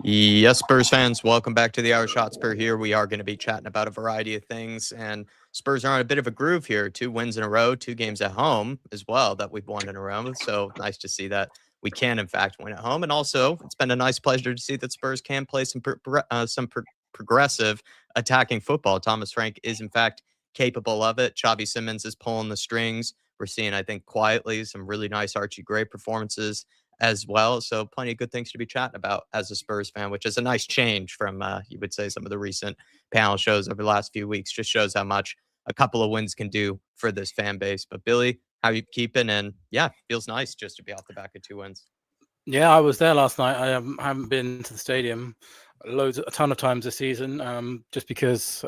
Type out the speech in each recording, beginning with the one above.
Yes, Spurs fans, welcome back to the IrishHotspur here. We are going to be chatting about a variety of things, and Spurs are on a bit of a groove here. 2 wins in a row, 2 games at home as well that we've won in a row. So nice to see that we can, in fact, win at home. And also, it's been a nice pleasure to see that Spurs can play some progressive attacking football. Thomas Frank is, in fact, capable of it. Xavi Simons is pulling the strings. We're seeing, I think, quietly some really nice Archie Gray performances as well. So plenty of good things to be chatting about as a Spurs fan, which is a nice change from you would say some of the recent panel shows over the last few weeks. Just shows how much a couple of wins can do for this fan base. But Billy, how you keeping? And yeah, feels nice just to be off the back of 2 wins. Yeah, I was there last night. I haven't been to the stadium a ton of times this season, just because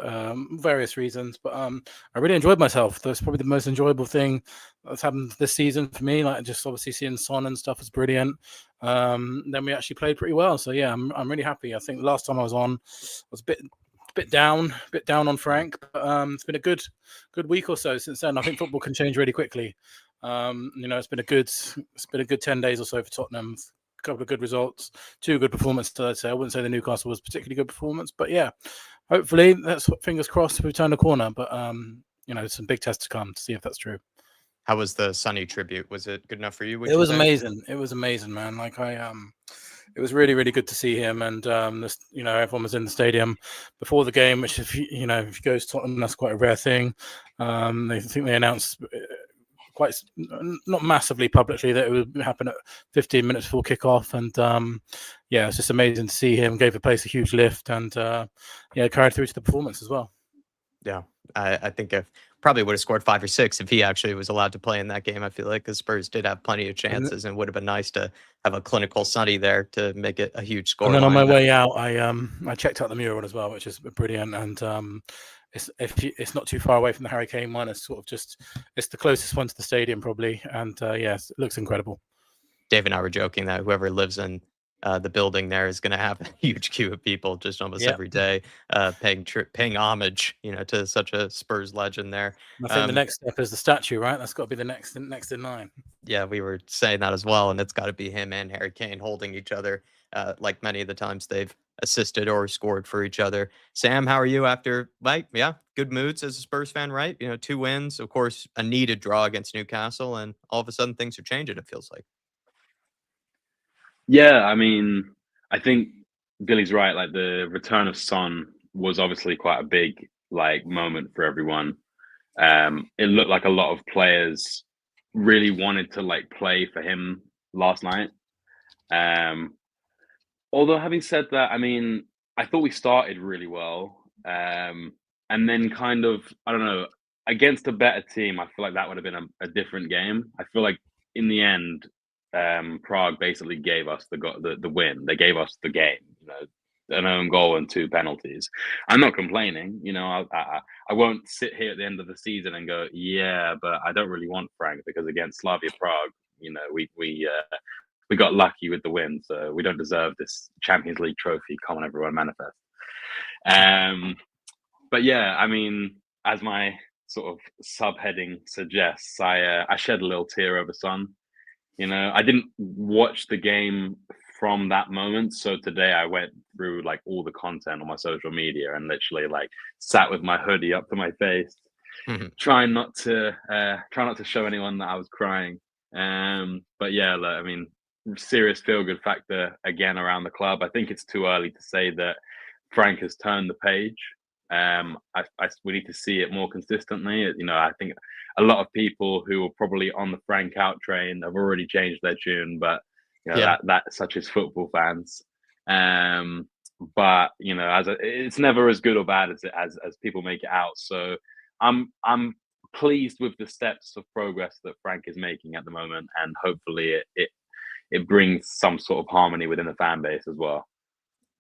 various reasons. But I really enjoyed myself. That's probably the most enjoyable thing that's happened this season for me. Like just obviously seeing Son and stuff was brilliant. Then we actually played pretty well. So yeah, I'm really happy. I think the last time I was on was a bit down on Frank, but it's been a good week or so since then. I think football can change really quickly. It's been a good 10 days or so for Tottenham. A couple of good results, 2 good performances. I'd say I wouldn't say the Newcastle was a particularly good performance, but yeah, hopefully that's fingers crossed we turn the corner. But some big tests to come to see if that's true. How was the Sunny tribute? Was it good enough for you? Would It you was say? amazing. It was amazing, man. It was really, really good to see him. And everyone was in the stadium before the game, which if you go to Tottenham, that's quite a rare thing. They announced quite not massively publicly that it would happen at 15 minutes before kickoff, and it's just amazing to see him. Gave the place a huge lift, and carried through to the performance as well. Yeah, I think if probably would have scored 5 or 6 if he actually was allowed to play in that game. I feel like the Spurs did have plenty of chances and would have been nice to have a clinical Sonny there to make it a huge score. And then on my way out, I checked out the mural as well, which is brilliant. And it's not too far away from the Harry Kane one. It's sort of it's the closest one to the stadium probably, and it looks incredible. Dave and I were joking that whoever lives in the building there is going to have a huge queue of people just almost every day paying homage, to such a Spurs legend there. I think the next step is the statue, right? That's got to be the next in line. Yeah, we were saying that as well, and it's got to be him and Harry Kane holding each other, like many of the times they've assisted or scored for each other. Sam, how are you after? Right, yeah, good moods as a Spurs fan, right? 2 wins, of course, a needed draw against Newcastle, and all of a sudden things are changing. It feels like. Yeah, I mean, I think Billy's right. Like the return of Son was obviously quite a big moment for everyone. It looked like a lot of players really wanted to play for him last night. Although having said that, I mean, I thought we started really well. And then kind of, I don't know, against a better team, I feel like that would have been a different game. I feel like in the end, Prague basically gave us the win. They gave us the game, an own goal and 2 penalties. I'm not complaining, I won't sit here at the end of the season and go, yeah, but I don't really want Frank because against Slavia Prague, we got lucky with the win, so we don't deserve this Champions League trophy. Come on, everyone, manifest. But yeah, I mean, as my sort of subheading suggests, I shed a little tear over Son. I didn't watch the game from that moment. So today I went through all the content on my social media and literally sat with my hoodie up to my face, trying not to show anyone that I was crying. But yeah, I mean, serious feel-good factor again around the club. I think it's too early to say that Frank has turned the page. We need to see it more consistently. I think a lot of people who were probably on the Frank out train have already changed their tune, but that such as football fans. But it's never as good or bad as people make it out. So I'm pleased with the steps of progress that Frank is making at the moment, and hopefully it brings some sort of harmony within the fan base as well.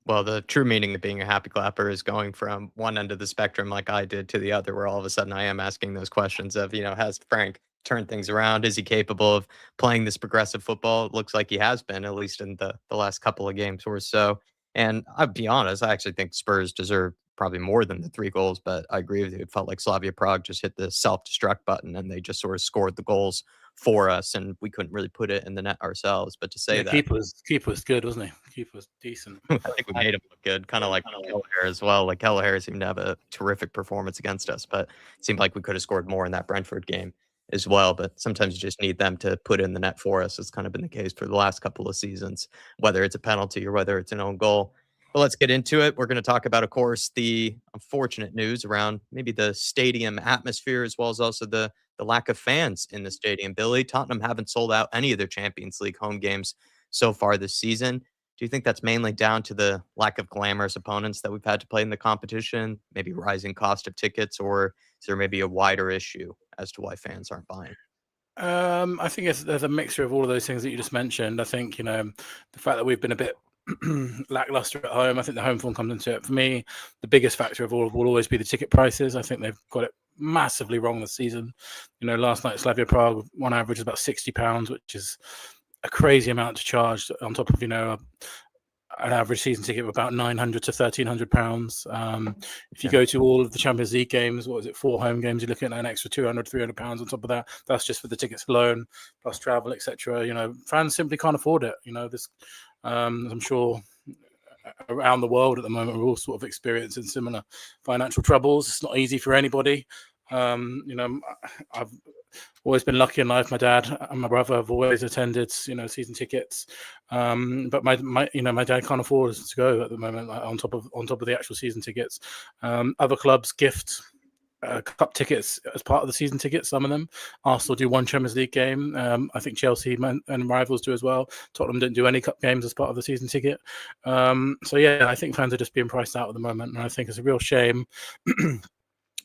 Well, the true meaning of being a happy clapper is going from one end of the spectrum like I did to the other, where all of a sudden I am asking those questions of, has Frank turned things around? Is he capable of playing this progressive football? It looks like he has been, at least in the last couple of games or so. And I'll be honest, I actually think Spurs deserve probably more than the 3 goals, but I agree with you. It felt like Slavia Prague just hit the self-destruct button and they just sort of scored the goals for us, and we couldn't really put it in the net ourselves. But to say that keeper was good, wasn't he? Keeper was decent. I think we made him look good, kind of like Kelleher as well. Like Kelleher seemed to have a terrific performance against us, but it seemed like we could have scored more in that Brentford game as well. But sometimes you just need them to put in the net for us. It's kind of been the case for the last couple of seasons, whether it's a penalty or whether it's an own goal. But let's get into it. We're going to talk about, of course, the unfortunate news around maybe the stadium atmosphere, as well as also the lack of fans in the stadium. Billy, Tottenham haven't sold out any of their Champions League home games so far this season. Do you think that's mainly down to the lack of glamorous opponents that we've had to play in the competition, maybe rising cost of tickets, or is there maybe a wider issue as to why fans aren't buying? I think there's a mixture of all of those things that you just mentioned. I think, the fact that we've been a bit lackluster at home, I think the home form comes into it. For me, the biggest factor of all will always be the ticket prices. I think they've got it massively wrong this season. Last night Slavia Prague on average is about £60, which is a crazy amount to charge on top of, an average season ticket of about £900 to £1,300. If you go to all of the Champions League games, 4 home games, you're looking at an extra £200, £300 on top of that. That's just for the tickets alone, plus travel, etc. Fans simply can't afford it. I'm sure around the world at the moment, we're all sort of experiencing similar financial troubles. It's not easy for anybody. I've always been lucky in life. My dad and my brother have always attended, season tickets. But my dad can't afford us to go at the moment, on top of the actual season tickets. Other clubs gift cup tickets as part of the season tickets. Some of them. Arsenal do one Champions League game. I think Chelsea and rivals do as well. Tottenham didn't do any cup games as part of the season ticket. So yeah, I think fans are just being priced out at the moment, and I think it's a real shame.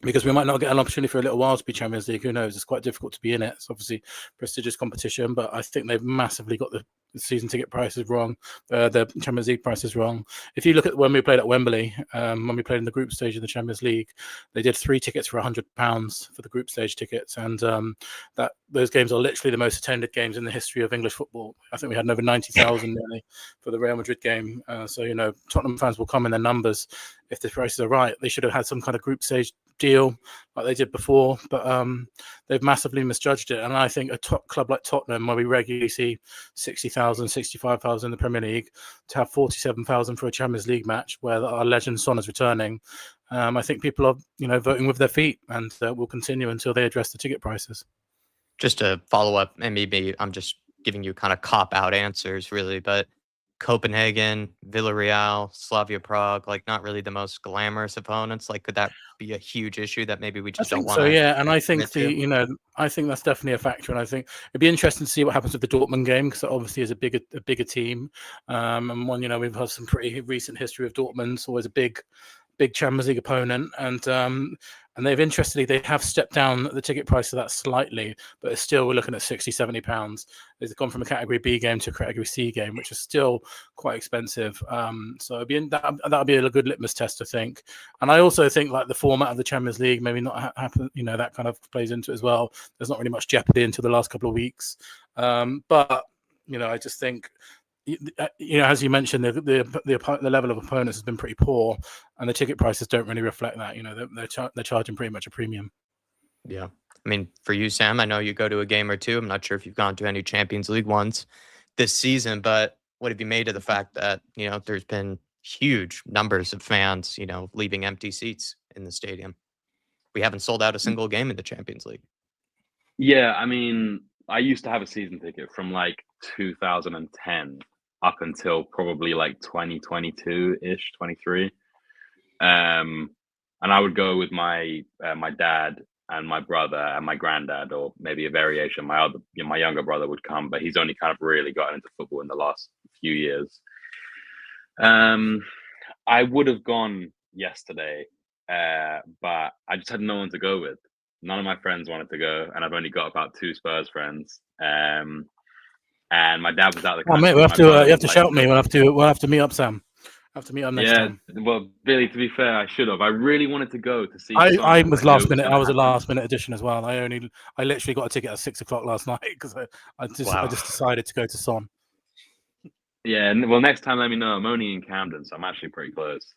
Because we might not get an opportunity for a little while to be Champions League. Who knows? It's quite difficult to be in it. It's obviously prestigious competition, but I think they've massively got the season ticket prices wrong, the Champions League prices wrong. If you look at when we played at Wembley, when we played in the group stage of the Champions League, they did 3 tickets for £100 for the group stage tickets, and that those games are literally the most attended games in the history of English football. I think we had over 90,000 nearly for the Real Madrid game. So Tottenham fans will come in their numbers if the prices are right. They should have had some kind of group stage deal like they did before, but they've massively misjudged it. And I think a top club like Tottenham, where we regularly see 60,000, 65,000 in the Premier League, to have 47,000 for a Champions League match where our legend Son is returning, I think people are voting with their feet, and will continue until they address the ticket prices. Just to follow up, and maybe I'm just giving you kind of cop-out answers, really, but Copenhagen, Villarreal, Slavia Prague, like not really the most glamorous opponents. Like, could that be a huge issue that maybe we just don't want? So yeah, and I think I think that's definitely a factor, and I think it'd be interesting to see what happens with the Dortmund game, because it obviously is a bigger team, and one we've had some pretty recent history of Dortmund. It's always a big Champions League opponent, and they have stepped down the ticket price of that slightly, but it's still, we're looking at £60-70. They've gone from a Category B game to a Category C game, which is still quite expensive. So that'll be a good litmus test, I think. And I also think like the format of the Champions League maybe not happen. That kind of plays into it as well. There's not really much jeopardy until the last couple of weeks, but I just think, as you mentioned, the level of opponents has been pretty poor, and the ticket prices don't really reflect that. They're charging pretty much a premium. Yeah. I mean, for you, Sam, I know you go to a game or two. I'm not sure if you've gone to any Champions League ones this season, but what have you made of the fact that, there's been huge numbers of fans, leaving empty seats in the stadium? We haven't sold out a single game in the Champions League. Yeah, I mean, I used to have a season ticket from like 2010 up until probably like 2022-ish, 23. And I would go with my dad and my brother and my granddad, or maybe a variation. My younger brother would come, but he's only kind of really gotten into football in the last few years. I would have gone yesterday, but I just had no one to go with. None of my friends wanted to go, and I've only got about 2 Spurs friends. And my dad was out of the country. Mate, you have to shout me. We'll have to meet up, Sam. Have to meet up next time. Well, Billy, to be fair, I should have. I really wanted to go to see. I was last minute. I was a last minute addition as well. I literally got a ticket at 6 o'clock last night because I just decided to go to Son. Yeah, well, next time let me know. I'm only in Camden, so I'm actually pretty close.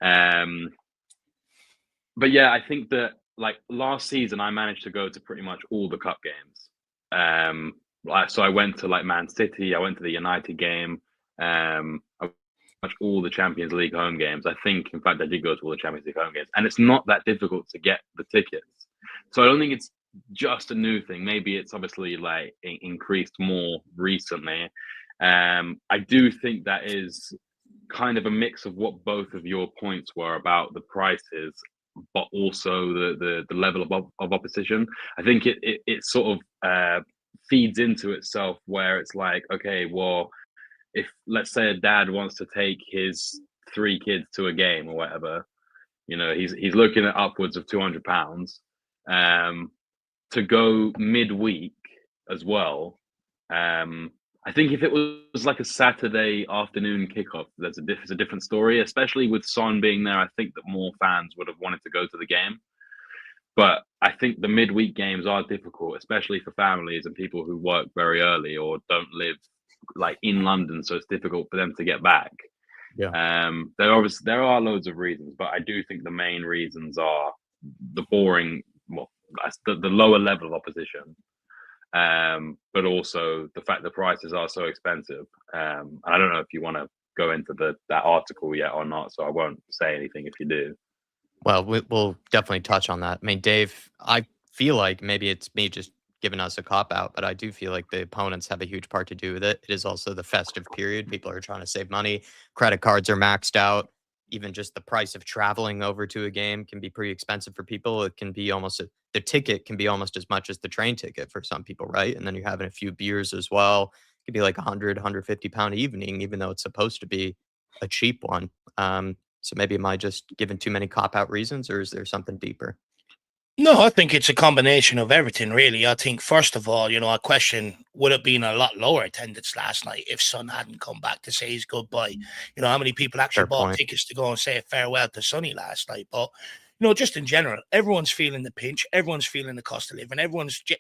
But yeah, I think that like last season, I managed to go to pretty much all the cup games. So I went to like Man City, I went to the United game, I watched all the Champions League home games. I think, in fact, I did go to all the Champions League home games, and it's not that difficult to get the tickets. So I don't think it's just a new thing. Maybe it's obviously like increased more recently. I do think that is kind of a mix of what both of your points were about the prices, but also the level of opposition. I think it sort of feeds into itself where it's like, okay, well, if let's say a dad wants to take his 3 kids to a game or whatever, he's looking at upwards of £200 to go midweek as well. I think if it was like a Saturday afternoon kickoff, it's a different story. Especially with Son being there, I think that more fans would have wanted to go to the game. But I think the midweek games are difficult, especially for families and people who work very early or don't live like in London, so it's difficult for them to get back. Yeah. There are loads of reasons, but I do think the main reasons are the boring, well, that's the lower level of opposition, but also the fact the prices are so expensive. And I don't know if you want to go into that article yet or not, so I won't say anything if you do. Well, we'll definitely touch on that. I mean, Dave, I feel like maybe it's me just giving us a cop out, but I do feel like the opponents have a huge part to do with it. It is also the festive period. People are trying to save money. Credit cards are maxed out. Even just the price of traveling over to a game can be pretty expensive for people. It can be the ticket can be almost as much as the train ticket for some people, right? And then you're having a few beers as well. It could be like 150 pound evening, even though it's supposed to be a cheap one. So maybe am I just giving too many cop out reasons, or is there something deeper? No, I think it's a combination of everything, really. I think, first of all, I question would have been a lot lower attendance last night if Son hadn't come back to say his goodbye. How many people actually Fair bought point. tickets to go and say farewell to Sonny last night? But, just in general, everyone's feeling the pinch. Everyone's feeling the cost of living.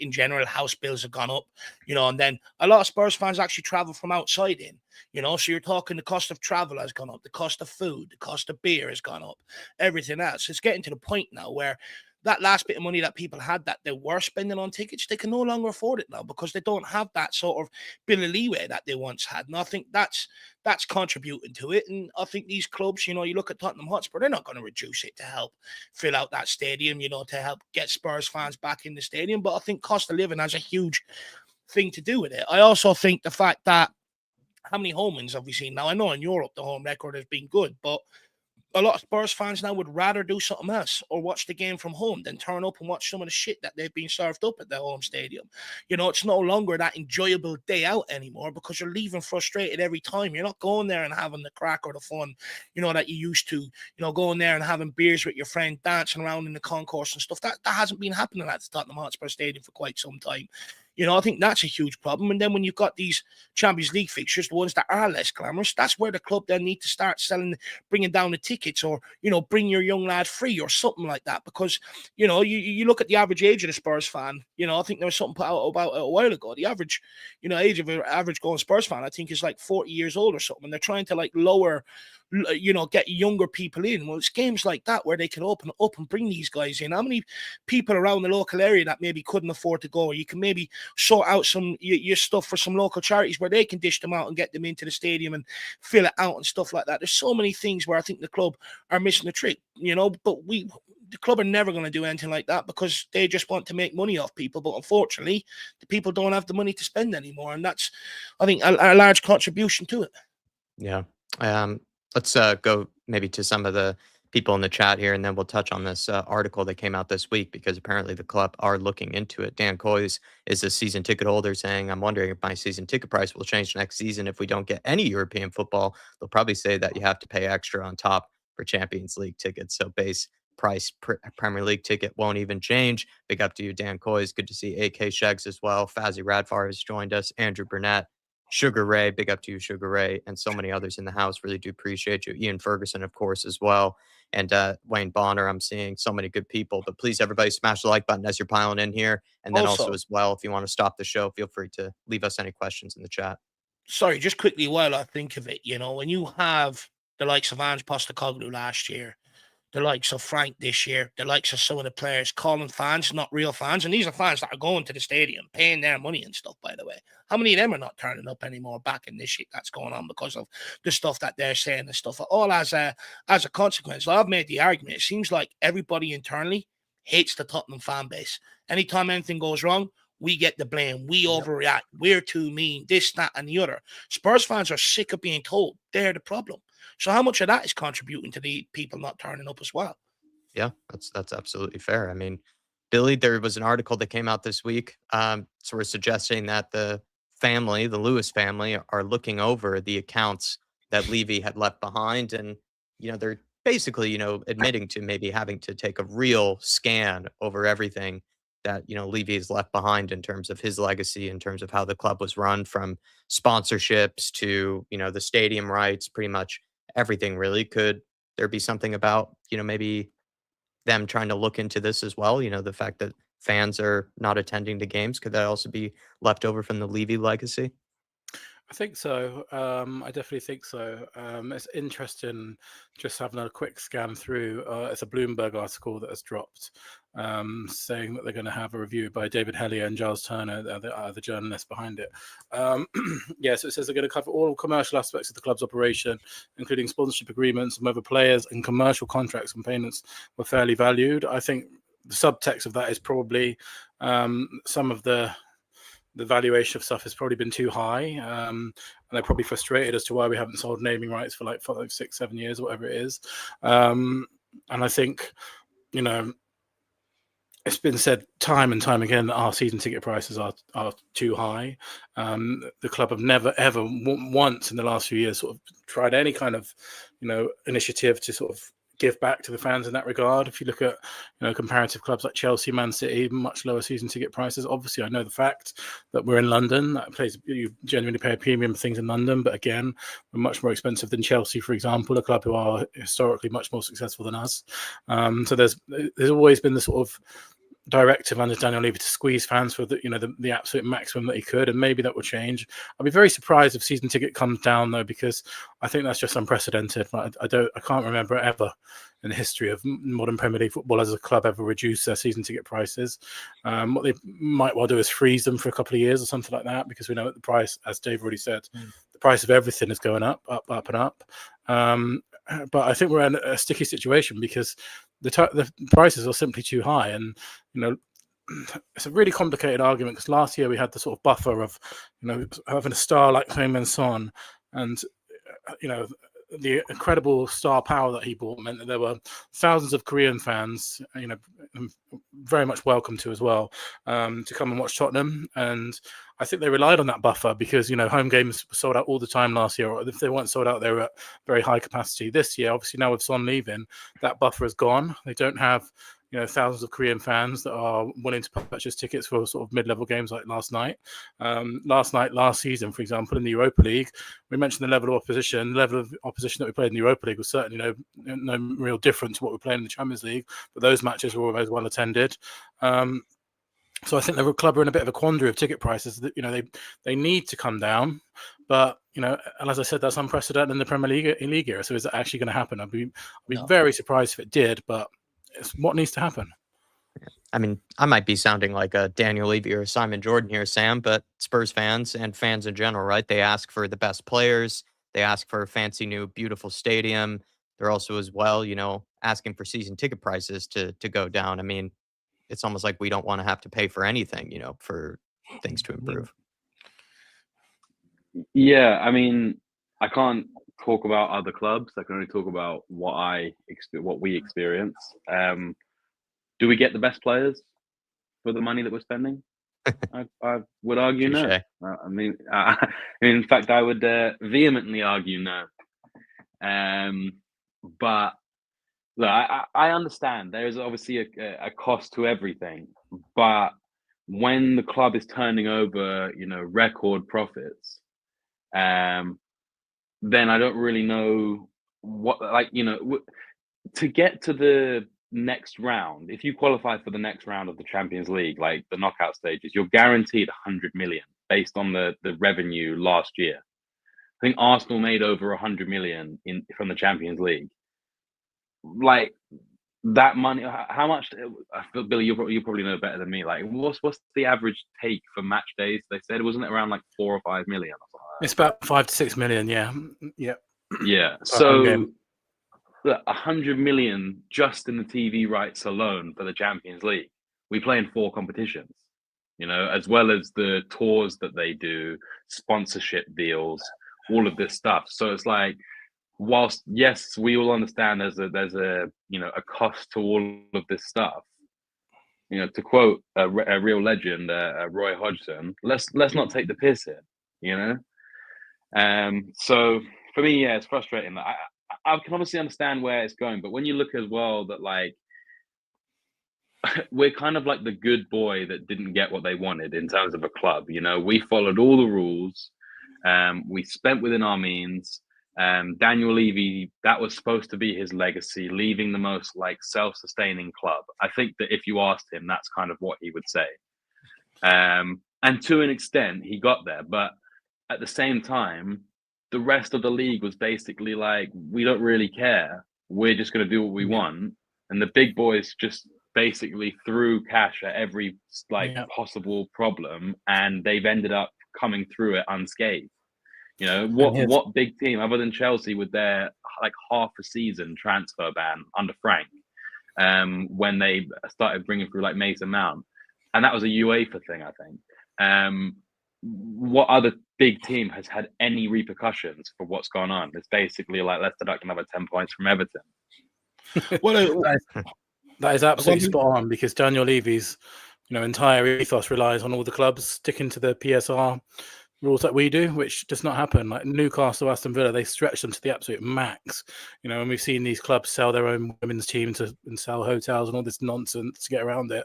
In general, house bills have gone up, and then a lot of Spurs fans actually travel from outside in. So you're talking the cost of travel has gone up, the cost of food, the cost of beer has gone up, everything else. It's getting to the point now where that last bit of money that people had that they were spending on tickets, they can no longer afford it now because they don't have that sort of bill of leeway that they once had. And I think that's contributing to it. And I think these clubs, you look at Tottenham Hotspur, they're not going to reduce it to help fill out that stadium, to help get Spurs fans back in the stadium. But I think cost of living has a huge thing to do with it. I also think the fact that how many home wins have we seen now? I know in Europe the home record has been good, but a lot of Spurs fans now would rather do something else or watch the game from home than turn up and watch some of the shit that they've been served up at their home stadium. It's no longer that enjoyable day out anymore because you're leaving frustrated every time. You're not going there and having the crack or the fun, that you used to, going there and having beers with your friend, dancing around in the concourse and stuff. That hasn't been happening at the Tottenham Hotspur Stadium for quite some time. I think that's a huge problem. And then when you've got these Champions League fixtures, the ones that are less glamorous, that's where the club then need to start bringing down the tickets or, bring your young lad free or something like that. Because, you look at the average age of the Spurs fan, I think there was something put out about it a while ago. The average, age of an average going Spurs fan, I think is like 40 years old or something. And they're trying to like lower, get younger people in. Well, it's games like that where they can open up and bring these guys in. How many people around the local area that maybe couldn't afford to go? You can maybe sort out some your stuff for some local charities where they can dish them out and get them into the stadium and fill it out and stuff like that. There's so many things where I think the club are missing the trick, but the club are never going to do anything like that because they just want to make money off people. But unfortunately, the people don't have the money to spend anymore. And that's, I think, a large contribution to it. Yeah. Let's go maybe to some of the people in the chat here, and then we'll touch on this article that came out this week because apparently the club are looking into it. Dan Coys is a season ticket holder saying, I'm wondering if my season ticket price will change next season if we don't get any European football. They'll probably say that you have to pay extra on top for Champions League tickets. So base price Premier League ticket won't even change. Big up to you, Dan Coys. Good to see AK Shags as well. Fazzy Radfar has joined us. Andrew Burnett. Sugar Ray, big up to you, Sugar Ray, and so many others in the house. Really do appreciate you. Ian Ferguson, of course, as well. And Wayne Bonner, I'm seeing so many good people. But please, everybody, smash the like button as you're piling in here. And then also as well, if you want to stop the show, feel free to leave us any questions in the chat. Sorry, just quickly while I think of it, when you have the likes of Ange Postecoglou last year, the likes of Frank this year, the likes of some of the players calling fans not real fans. And these are fans that are going to the stadium, paying their money and stuff, by the way. How many of them are not turning up anymore back in this shit that's going on because of the stuff that they're saying and stuff, all as a consequence? I've made the argument. It seems like everybody internally hates the Tottenham fan base. Anytime anything goes wrong, we get the blame. We overreact. We're too mean. This, that, and the other. Spurs fans are sick of being told they're the problem. So how much of that is contributing to the people not turning up as well? Yeah, that's absolutely fair. I mean, Billy, there was an article that came out this week, sort of suggesting that the family, the Lewis family, are looking over the accounts that Levy had left behind, and they're basically admitting to maybe having to take a real scan over everything that Levy has left behind in terms of his legacy, in terms of how the club was run, from sponsorships to the stadium rights, pretty much everything. Really, could there be something about maybe them trying to look into this as well? The fact that fans are not attending to games, could that also be left over from the Levy legacy? I think so. I definitely think so. It's interesting just having a quick scan through. It's a Bloomberg article that has dropped saying that they're going to have a review by David Hellier and Giles Turner, the journalists behind it. Yeah, so it says they're going to cover all commercial aspects of the club's operation, including sponsorship agreements and whether players and commercial contracts and payments were fairly valued. I think the subtext of that is probably some of the valuation of stuff has probably been too high, and they're probably frustrated as to why we haven't sold naming rights for like 5, 6, 7 years or whatever it is. And I think, it's been said time and time again that our season ticket prices are too high. The club have never, ever once in the last few years sort of tried any kind of, initiative to sort of give back to the fans in that regard. If you look at comparative clubs like Chelsea, Man City, much lower season ticket prices. Obviously, I know the fact that we're in London. That plays, you genuinely pay a premium for things in London, but again, we're much more expensive than Chelsea, for example, a club who are historically much more successful than us. So there's always been the sort of directive under Daniel Levy to squeeze fans for the absolute maximum that he could, and maybe that will change. I'd be very surprised if season ticket comes down though, because I think that's just unprecedented. I can't remember ever in the history of modern Premier League football as a club ever reduce their season ticket prices. What they might well do is freeze them for a couple of years or something like that, because we know that the price, as Dave already said, the price of everything is going up and up. But I think we're in a sticky situation because the prices are simply too high, and it's a really complicated argument because last year we had the sort of buffer of having a star like Heung-min Son, and the incredible star power that he brought meant that there were thousands of Korean fans, very much welcome to as well, to come and watch Tottenham. And I think they relied on that buffer because, home games were sold out all the time last year, or if they weren't sold out, they were at very high capacity. This year, obviously now with Son leaving, that buffer is gone. They don't have thousands of Korean fans that are willing to purchase tickets for sort of mid-level games like last night. Last season, for example, in the Europa League, we mentioned the level of opposition. The level of opposition that we played in the Europa League was certainly no real different to what we're playing in the Champions League, but those matches were always well attended. So I think the club are in a bit of a quandary of ticket prices that they need to come down, but and as I said, that's unprecedented in the Premier League era. So is that actually going to happen? I'd be very surprised if it did, but it's what needs to happen. I mean, I might be sounding like a Daniel Levy or a Simon Jordan here, Sam, but Spurs fans and fans in general, right? They ask for the best players. They ask for a fancy new, beautiful stadium. They're also as well, asking for season ticket prices to go down. I mean, it's almost like we don't want to have to pay for anything, for things to improve. Yeah, I mean, I can't talk about other clubs. I can only talk about what we experience. Do we get the best players for the money that we're spending? I would argue no. In fact, I would vehemently argue no. But look, I understand there is obviously a cost to everything, but when the club is turning over, record profits, then I don't really know what, to get to the next round. If you qualify for the next round of the Champions League, like the knockout stages, you're guaranteed 100 million based on the revenue last year. I think Arsenal made over 100 million from the Champions League. Like, that money, how much? I feel, Billy, you probably know better than me. Like, what's the average take for match days? They said, wasn't it around like 4 or 5 million or something? It's about 5 to 6 million. Yeah. Yeah. Per home game. So, look, 100 million just in the TV rights alone for the Champions League. We play in 4 competitions, you know, as well as the tours that they do, sponsorship deals, all of this stuff. So it's like, whilst yes, we all understand there's a you know, a cost to all of this stuff. You know, to quote a real legend, Roy Hodgson, let's not take the piss here. You know, so for me, yeah, it's frustrating. I can obviously understand where it's going, but when you look as well that like we're kind of like the good boy that didn't get what they wanted in terms of a club. You know, we followed all the rules. We spent within our means. Daniel Levy, that was supposed to be his legacy, leaving the most like self-sustaining club. I think that if you asked him, that's kind of what he would say. And to an extent, he got there. But at the same time, the rest of the league was basically like, we don't really care. We're just going to do what we want. And the big boys just basically threw cash at every like possible problem, and they've ended up coming through it unscathed. You know, what big team other than Chelsea with their like half a season transfer ban under Frank, when they started bringing through like Mason Mount, and that was a UEFA thing, I think. What other big team has had any repercussions for what's gone on? It's basically like, let's deduct another 10 points from Everton. Well, that is absolutely spot on, because Daniel Levy's, you know, entire ethos relies on all the clubs sticking to the PSR rules that we do, which does not happen. Like Newcastle, Aston Villa, they stretch them to the absolute max. You know, and we've seen these clubs sell their own women's team and sell hotels and all this nonsense to get around it.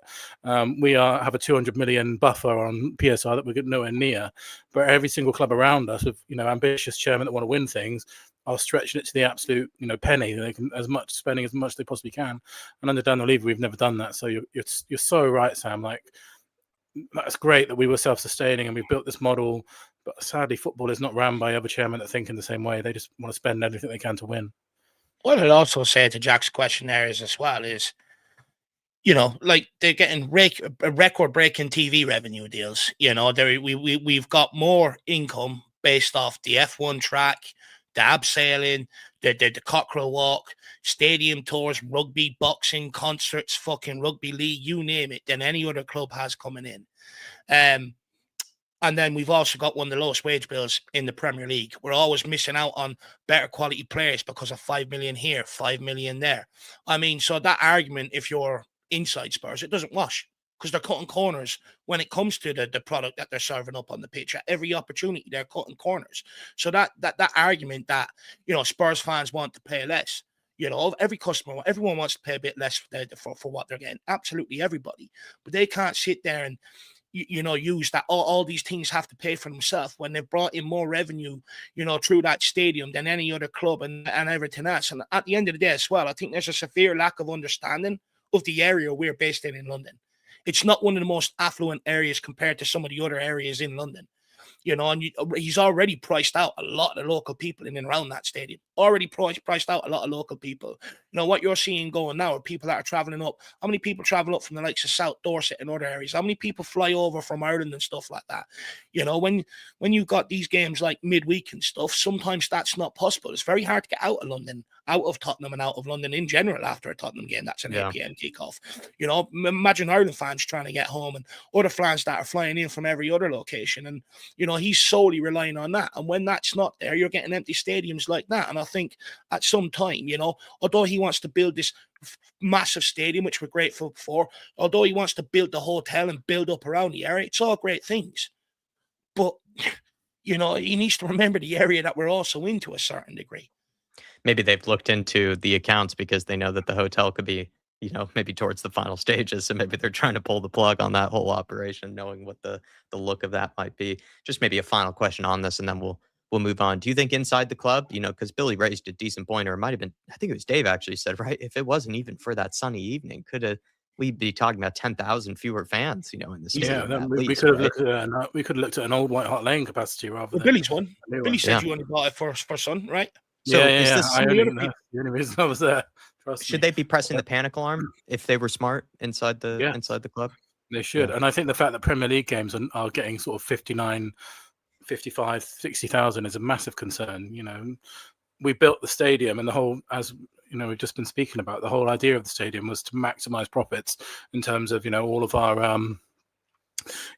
We have a 200 million buffer on PSR that we're nowhere near, but every single club around us with, you know, ambitious chairmen that want to win things are stretching it to the absolute, you know, penny. They can spending as much as they possibly can. And under Daniel Levy, we've never done that. So you're so right, Sam. Like, that's great that we were self-sustaining and we built this model, but sadly football is not run by other chairmen that think in the same way. They just want to spend everything they can to win. What I'd also say to Jack's question there is as well is, you know, like they're getting record-breaking TV revenue deals. You know, we've got more income based off the F1 track, the abseiling, the cockerel walk, stadium tours, rugby, boxing, concerts, fucking rugby league, you name it, than any other club has coming in. And then we've also got one of the lowest wage bills in the Premier League. We're always missing out on better quality players because of 5 million here, 5 million there. I mean, so that argument, if you're inside Spurs, it doesn't wash, because they're cutting corners when it comes to the product that they're serving up on the pitch. At every opportunity, they're cutting corners. So that argument that, you know, Spurs fans want to pay less, you know, every customer, everyone wants to pay a bit less for what they're getting. Absolutely everybody. But they can't sit there and, you know, use that all these things have to pay for themselves when they've brought in more revenue, you know, through that stadium than any other club and everything else. And at the end of the day as well, I think there's a severe lack of understanding of the area we're based in London. It's not one of the most affluent areas compared to some of the other areas in London. You know, and he's already priced out a lot of local people in and around that stadium. Already priced out a lot of local people. You know, what you're seeing going now are people that are traveling up. How many people travel up from the likes of South Dorset and other areas? How many people fly over from Ireland and stuff like that? You know, when you've got these games like midweek and stuff, sometimes that's not possible. It's very hard to get out of London, out of Tottenham and out of London in general after a Tottenham game. That's an 8 p.m. kickoff. You know, imagine Ireland fans trying to get home and other fans that are flying in from every other location. And, you know, he's solely relying on that. And when that's not there, you're getting empty stadiums like that. And I think at some time, you know, although he wants to build this massive stadium, which we're grateful for, although he wants to build the hotel and build up around the area, it's all great things. But, you know, he needs to remember the area that we're also in to a certain degree. Maybe they've looked into the accounts because they know that the hotel could be, you know, maybe towards the final stages. So maybe they're trying to pull the plug on that whole operation, knowing what the look of that might be. Just maybe a final question on this, and then we'll move on. Do you think inside the club, you know, because Billy raised a decent point, or it might have been, I think it was Dave actually said, right, if it wasn't even for that sunny evening, we'd be talking about 10,000 fewer fans, you know, in the stadium. Yeah, we could have looked at we could have looked at an old White Hart Lane capacity rather than Billy's one. Billy said you only bought it for Sun, right? So Yeah. The only reason I was there, to Trust Should me. they be pressing the panic alarm if they were smart inside Yeah. the club? They should. Yeah. And I think the fact that Premier League games are getting sort of 59, 55, 60,000 is a massive concern. We built the stadium, and the whole, as we've just been speaking about, the whole idea of the stadium was to maximize profits in terms of all of our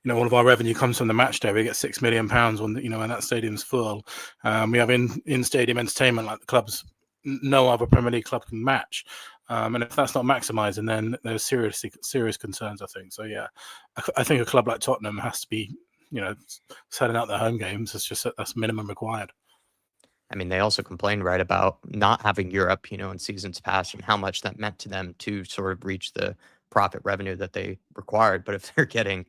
all of our revenue comes from the match day. We get £6 million when when that stadium's full. We have in stadium entertainment like the clubs no other Premier League club can match. And if that's not maximising, then there's serious concerns, I think. So yeah, I think a club like Tottenham has to be selling out their home games. That's minimum required. I mean, they also complained, right, about not having Europe, in seasons past and how much that meant to them to sort of reach the profit revenue that they required. But if they're getting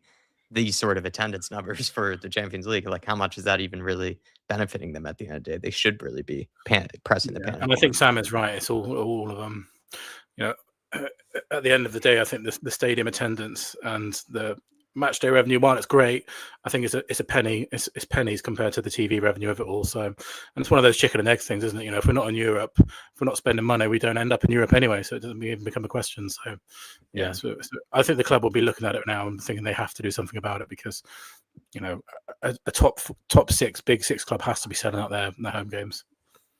these sort of attendance numbers for the Champions League, like how much is that even really benefiting them at the end of the day? They should really be pressing the panic. And I think Sam is right. It's all of them. At the end of the day, I think the stadium attendance and the match day revenue, while it's great, I think it's a penny. It's pennies compared to the TV revenue of it all. So, and it's one of those chicken and egg things, isn't it? If we're not in Europe, if we're not spending money, we don't end up in Europe anyway. So it doesn't even become a question. So, yeah. So I think the club will be looking at it now and thinking they have to do something about it because, a top six, big six club has to be selling out their home games.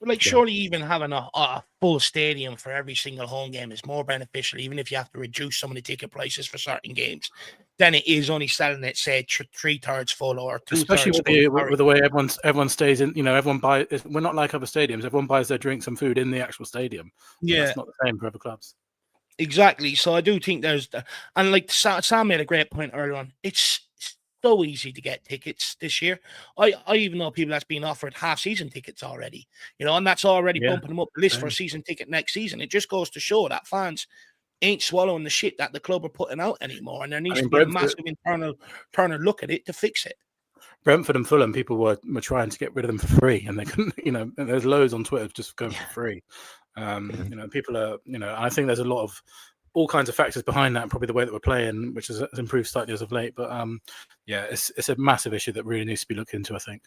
Like, surely even having a full stadium for every single home game is more beneficial, even if you have to reduce some of the ticket prices for certain games, than it is only selling it, say, 3/3 full or 2/3 especially with the way everyone stays in. Everyone buys. We're not like other stadiums. Everyone buys their drinks and food in the actual stadium. Yeah, that's not the same for other clubs. Exactly. So I do think and like Sam made a great point earlier on. It's so easy to get tickets this year. I even know people that's been offered half-season tickets already, and that's already bumping them up the list for a season ticket next season. It just goes to show that fans ain't swallowing the shit that the club are putting out anymore, and there needs to be a massive internal look at it to fix it. Brentford and Fulham, people were trying to get rid of them for free, and they couldn't. And there's loads on Twitter just going for free. People are. I think there's a lot of all kinds of factors behind that, and probably the way that we're playing, which has improved slightly as of late. But it's a massive issue that really needs to be looked into, I think.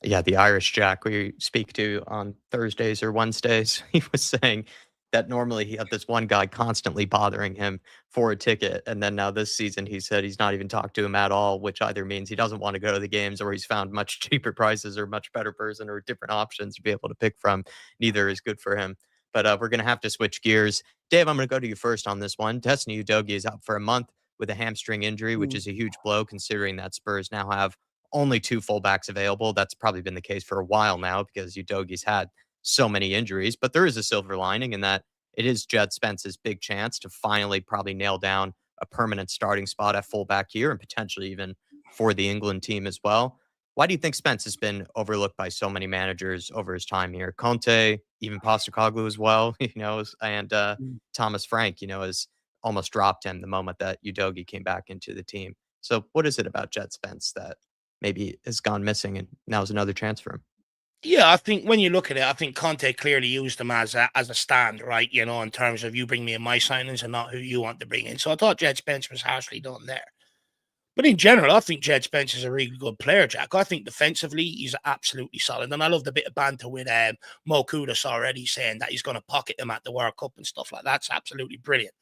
Yeah, the Irish Jack we speak to on Thursdays or Wednesdays, he was saying that normally he had this one guy constantly bothering him for a ticket. And then now this season, he said he's not even talked to him at all, which either means he doesn't want to go to the games or he's found much cheaper prices or much better person or different options to be able to pick from. Neither is good for him. But we're going to have to switch gears. Dave, I'm going to go to you first on this one. Destiny Udogie is out for a month with a hamstring injury, which is a huge blow considering that Spurs now have only 2 fullbacks available. That's probably been the case for a while now because Udogie's had so many injuries. But there is a silver lining in that it is Jed Spence's big chance to finally probably nail down a permanent starting spot at fullback here and potentially even for the England team as well. Why do you think Spence has been overlooked by so many managers over his time here? Conte, even Postecoglou as well, and Thomas Frank, has almost dropped him the moment that Udogie came back into the team. So what is it about Jed Spence that maybe has gone missing and now's another chance for him? Yeah, I think when you look at it, I think Conte clearly used him as a stand, right? In terms of you bring me in my signings and not who you want to bring in. So I thought Jed Spence was harshly done there. But in general, I think Jed Spence is a really good player, Jack. I think defensively, he's absolutely solid. And I love the bit of banter with Mo Kudus already saying that he's going to pocket him at the World Cup and stuff like that. That's absolutely brilliant.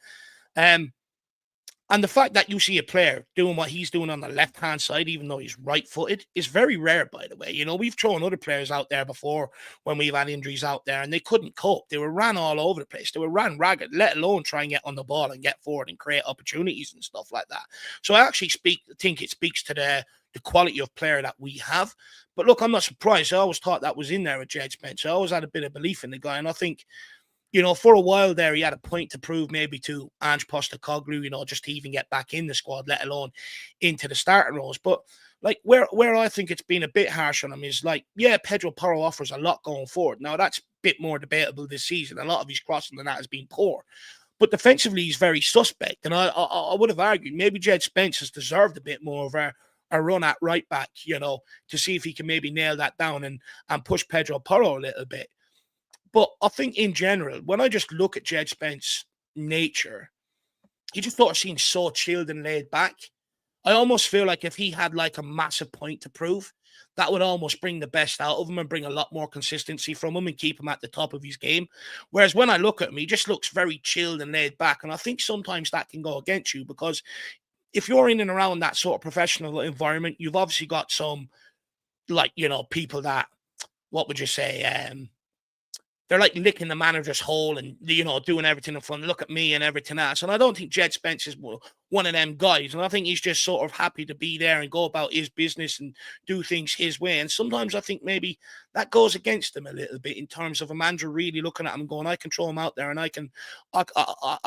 And the fact that you see a player doing what he's doing on the left-hand side, even though he's right-footed, is very rare, by the way. We've thrown other players out there before when we've had injuries out there, and they couldn't cope. They were ran all over the place. They were ran ragged, let alone try and get on the ball and get forward and create opportunities and stuff like that. So I actually think it speaks to the quality of player that we have. But look, I'm not surprised. I always thought that was in there with Jed Spence. I always had a bit of belief in the guy, and I think for a while there, he had a point to prove maybe to Ange Postecoglou, just to even get back in the squad, let alone into the starting roles. But like where I think it's been a bit harsh on him is Pedro Porro offers a lot going forward. Now that's a bit more debatable this season. A lot of his crossing than that has been poor. But defensively, he's very suspect. And I would have argued maybe Jed Spence has deserved a bit more of a run at right back, to see if he can maybe nail that down and push Pedro Porro a little bit. But I think in general, when I just look at Jed Spence's nature, he just sort of seems so chilled and laid back. I almost feel like if he had a massive point to prove, that would almost bring the best out of him and bring a lot more consistency from him and keep him at the top of his game. Whereas when I look at him, he just looks very chilled and laid back. And I think sometimes that can go against you, because if you're in and around that sort of professional environment, you've obviously got some, like, people that, what would you say, they're like licking the manager's hole and, doing everything in front. Look at me and everything else. And I don't think Jed Spence is one of them guys. And I think he's just sort of happy to be there and go about his business and do things his way. And sometimes I think maybe that goes against him a little bit, in terms of a manager really looking at him and going, I can throw him out there and I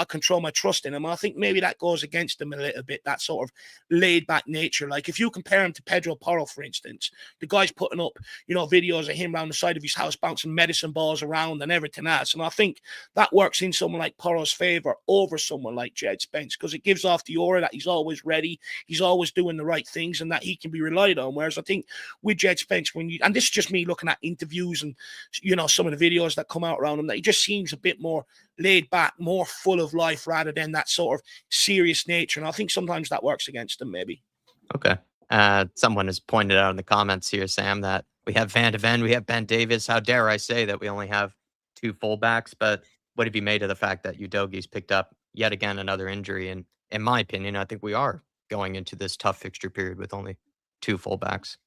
control my trust in him. And I think maybe that goes against him a little bit, that sort of laid back nature. Like if you compare him to Pedro Porro, for instance, the guy's putting up, videos of him around the side of his house, bouncing medicine balls around and everything else. And I think that works in someone like Porro's favor over someone like Jed Spence, because it gives off the aura that he's always ready, he's always doing the right things, and that he can be relied on. Whereas I think with Jed Spence, and this is just me looking at interviews and some of the videos that come out around him, that he just seems a bit more laid back, more full of life, rather than that sort of serious nature. And I think sometimes that works against him, maybe. Okay. Someone has pointed out in the comments here, Sam, that we have Van de Ven, we have Ben Davis. How dare I say that we only have 2 fullbacks? But what have you made of the fact that Udogie's picked up yet again another injury? And in my opinion, I think we are going into this tough fixture period with only 2 fullbacks.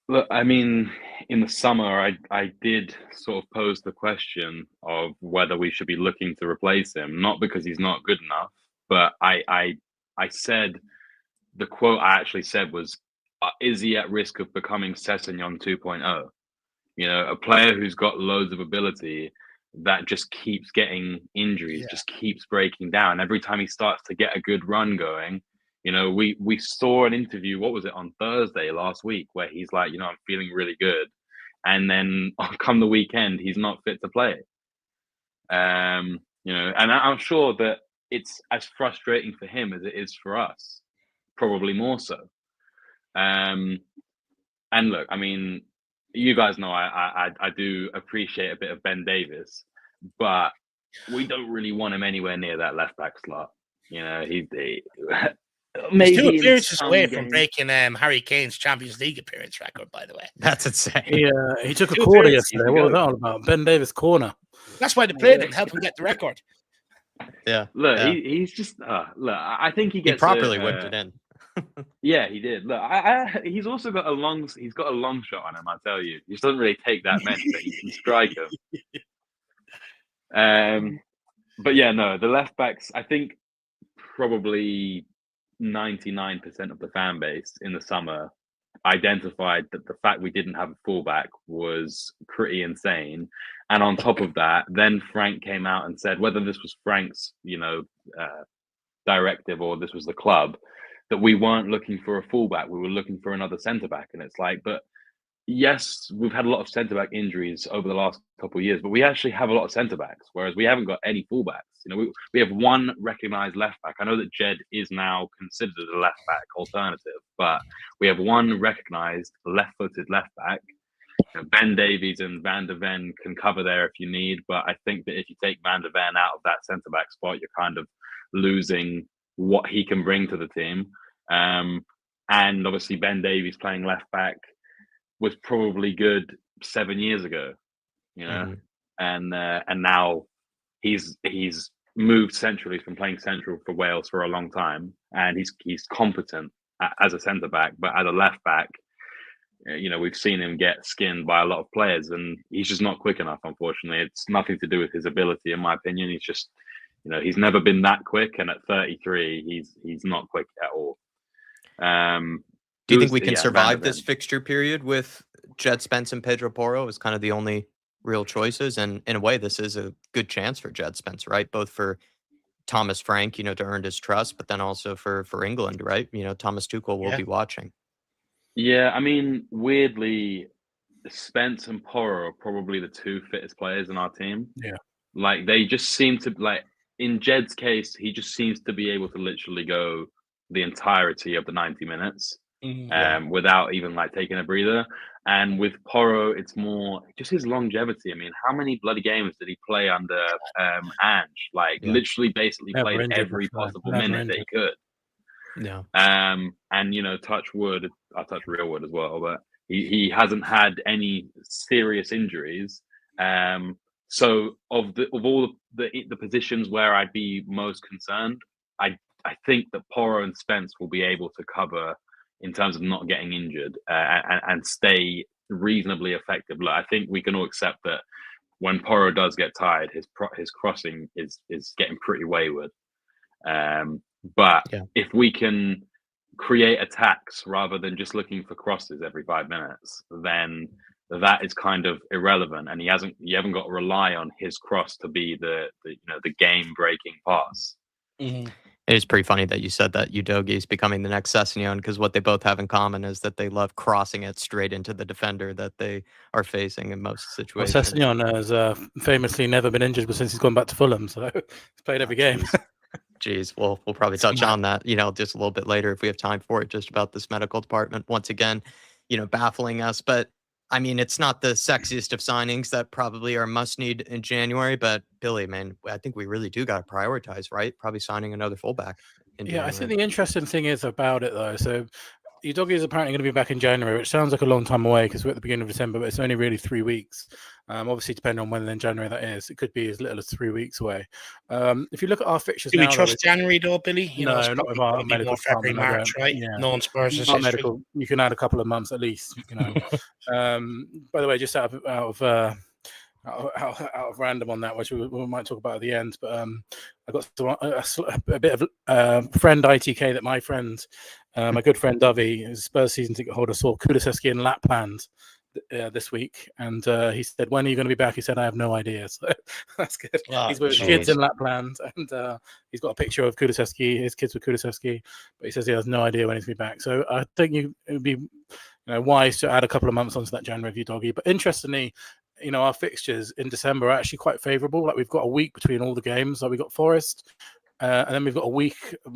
Look, I mean, in the summer, I did sort of pose the question of whether we should be looking to replace him, not because he's not good enough, but I said, the quote I actually said was, is he at risk of becoming Sessegnon 2.0? A player who's got loads of ability that just keeps getting injuries, just keeps breaking down. Every time he starts to get a good run going, we saw an interview, what was it, on Thursday last week, where he's like, I'm feeling really good. And then come the weekend, he's not fit to play. And I'm sure that it's as frustrating for him as it is for us, probably more so. And look, I mean, you guys know I do appreciate a bit of Ben Davis, but we don't really want him anywhere near that left back slot. He's 2 appearances away from breaking Harry Kane's Champions League appearance record, by the way. That's insane. He took a corner yesterday. What was that all about? Ben Davis corner. That's why they played him, help him get the record. Yeah. Look, he's just look. I think he properly whipped it in. Yeah, he did. Look, he's also got a long shot on him. I tell you, he just doesn't really take that many, but he can strike him. But yeah, no, the left backs. I think probably 99% of the fan base in the summer identified that the fact we didn't have a fullback was pretty insane. And on top of that, then Frank came out and said, whether this was Frank's, directive or this was the club, that we weren't looking for a fullback, we were looking for another centre back. And it's like, but yes, we've had a lot of centre back injuries over the last couple of years, but we actually have a lot of centre backs, whereas we haven't got any fullbacks. We have one recognised left back. I know that Jed is now considered a left back alternative, but we have one recognised left-footed left back. Ben Davies and Van de Ven can cover there if you need, but I think that if you take Van de Ven out of that centre back spot, you're kind of losing what he can bring to the team. And obviously Ben Davies playing left back was probably good 7 years ago, and now he's moved centrally. He's been playing central for Wales for a long time, and he's competent as a centre back, but as a left back, we've seen him get skinned by a lot of players, and he's just not quick enough. Unfortunately, it's nothing to do with his ability, in my opinion. He's just, he's never been that quick, and at 33, he's not quick at all. Do you think we can survive this fixture period with Jed Spence and Pedro Porro as kind of the only real choices? And in a way, this is a good chance for Jed Spence, right? Both for Thomas Frank, to earn his trust, but then also for England, right? Thomas Tuchel will be watching. Yeah, I mean, weirdly, Spence and Porro are probably the 2 fittest players in our team. Yeah. Like, they just seem to, like, in Jed's case, he just seems to be able to literally go the entirety of the 90 minutes. Without even like taking a breather. And with Porro, it's more just his longevity. I mean, how many bloody games did he play under Ange? Like literally basically played every possible minute that he could. Yeah. And touch wood, I touch real wood as well, but he hasn't had any serious injuries. So of all the positions where I'd be most concerned, I think that Porro and Spence will be able to cover in terms of not getting injured, and stay reasonably effective. Look, I think we can all accept that when Porro does get tired, his crossing is getting pretty wayward. But Yeah. if we can create attacks rather than just looking for crosses every 5 minutes, then that is kind of irrelevant, and you haven't got to rely on his cross to be the game breaking pass. Mhm. It is pretty funny that you said that Udogie is becoming the next Sessegnon, because what they both have in common is that they love crossing it straight into the defender that they are facing in most Well, situations. Sessegnon has famously never been injured since he's gone back to Fulham, so he's played every game. Jeez, we'll probably touch on that, just a little bit later if we have time for it, just about this medical department once again, baffling us. But I mean, it's not the sexiest of signings that probably are must need in January. But Billy, man, I think we really do got to prioritize, right? Probably signing another fullback in Yeah, I January. think the interesting thing is about it though. So Udogie is apparently going to be back in January, which sounds like a long time away because we're at the beginning of December, but it's only really 3 weeks. Obviously, depending on when in January that is, it could be as little as 3 weeks away. If you look at our fixtures Do now, we trust January though, Billy? No, It's not with probably our going to be medical more February, department. I March, don't. right? Yeah, Knowing Spurs' our history. medical, you can add a couple of months at least. By the way, just out of random on that, which we might talk about at the end. But I got a bit of friend ITK that my friend, my good friend Dovey, his Spurs season ticket holder, saw Kulusevski in Lapland this week, and he said, "When are you going to be back?" He said, "I have no idea." So that's good. He's with his kids in Lapland, and he's got a picture of Kulusevski, his kids with Kulusevski, but he says he has no idea when he's going to be back. So I think it would be wise to add a couple of months onto that January review, Doggy. But interestingly, our fixtures in December are actually quite favourable. Like, we've got a week between all the games. Like, we've got Forest, and then we've got a week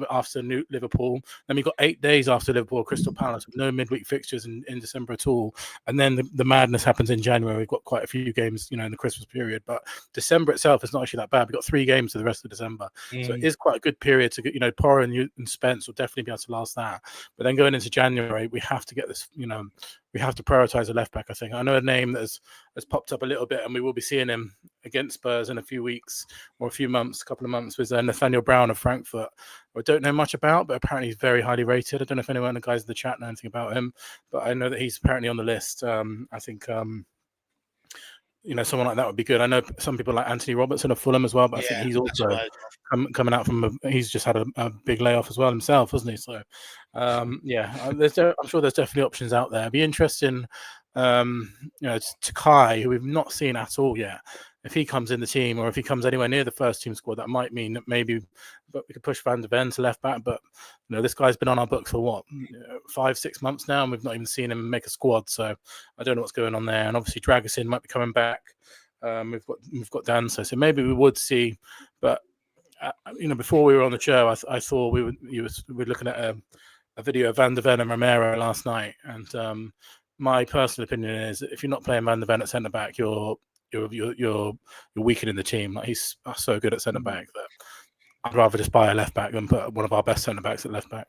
after Liverpool. Then we've got 8 days after Liverpool, Crystal Palace, with no midweek fixtures in December at all. And then the madness happens in January. We've got quite a few games, in the Christmas period. But December itself is not actually that bad. We've got 3 games for the rest of December. So it is quite a good period to get, Porro and Spence will definitely be able to last that. But then going into January, we have to get this, we have to prioritise a left back, I think. I know a name that has popped up a little bit, and we will be seeing him against Spurs in a few weeks or a couple of months, with Nathaniel Brown of Frankfurt, who I don't know much about, but apparently he's very highly rated. I don't know if anyone of the guys in the chat know anything about him, but I know that he's apparently on the list. I think someone like that would be good. I know some people like Anthony Robertson of Fulham as well, but I think he's also coming out from he's just had a big layoff as well himself, hasn't he? So I'm sure there's definitely options out there. It'd be interesting, to Kai, who we've not seen at all yet. If he comes in the team, or if he comes anywhere near the first team squad, that might mean that maybe we could push Van de Ven to left back. But this guy's been on our books for what, 5-6 months now, and we've not even seen him make a squad. So I don't know what's going on there. And obviously Dragusin might be coming back. We've got Danso, so maybe we would see. But before we were on the show, I thought we were looking at a video of Van de Ven and Romero last night, and my personal opinion is that if you're not playing Van de Ven at centre back, you're weakening the team. Like, he's so good at centre back that I'd rather just buy a left back than put one of our best centre backs at left back.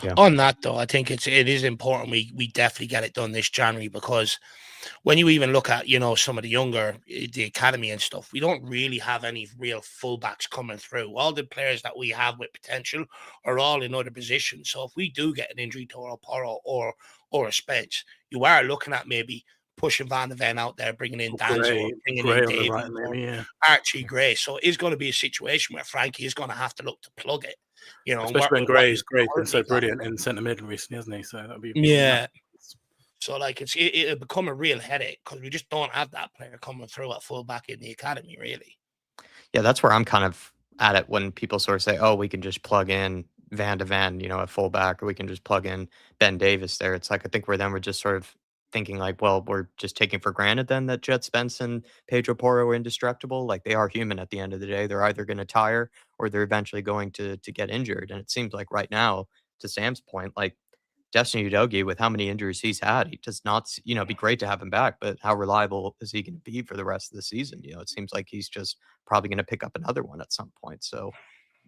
Yeah. On that though, I think it is important we definitely get it done this January, because when you even look at some of the academy and stuff, we don't really have any real fullbacks coming through. All the players that we have with potential are all in other positions. So if we do get an injury to a Porro or a Spence, you are looking at maybe pushing Van de Ven out there, bringing in Danzo, bringing in Davies, Archie Gray. So it's going to be a situation where Frankie is going to have to look to plug it. Especially when Gray's been so brilliant in centre mid recently, hasn't he? So that'll be So like it'll become a real headache, because we just don't have that player coming through at fullback in the academy, really. Yeah, that's where I'm kind of at it when people sort of say, "Oh, we can just plug in Van de Ven, at fullback, or we can just plug in Ben Davis there." It's like, I think we're just sort of thinking like, well, we're just taking for granted then that Jet Spence and Pedro Porro are indestructible. Like, they are human at the end of the day. They're either going to tire or they're eventually going to get injured. And it seems like right now, to Sam's point, like, Destiny Udogie, with how many injuries he's had, he does not, be great to have him back, but how reliable is he going to be for the rest of the season? It seems like he's just probably going to pick up another one at some point. So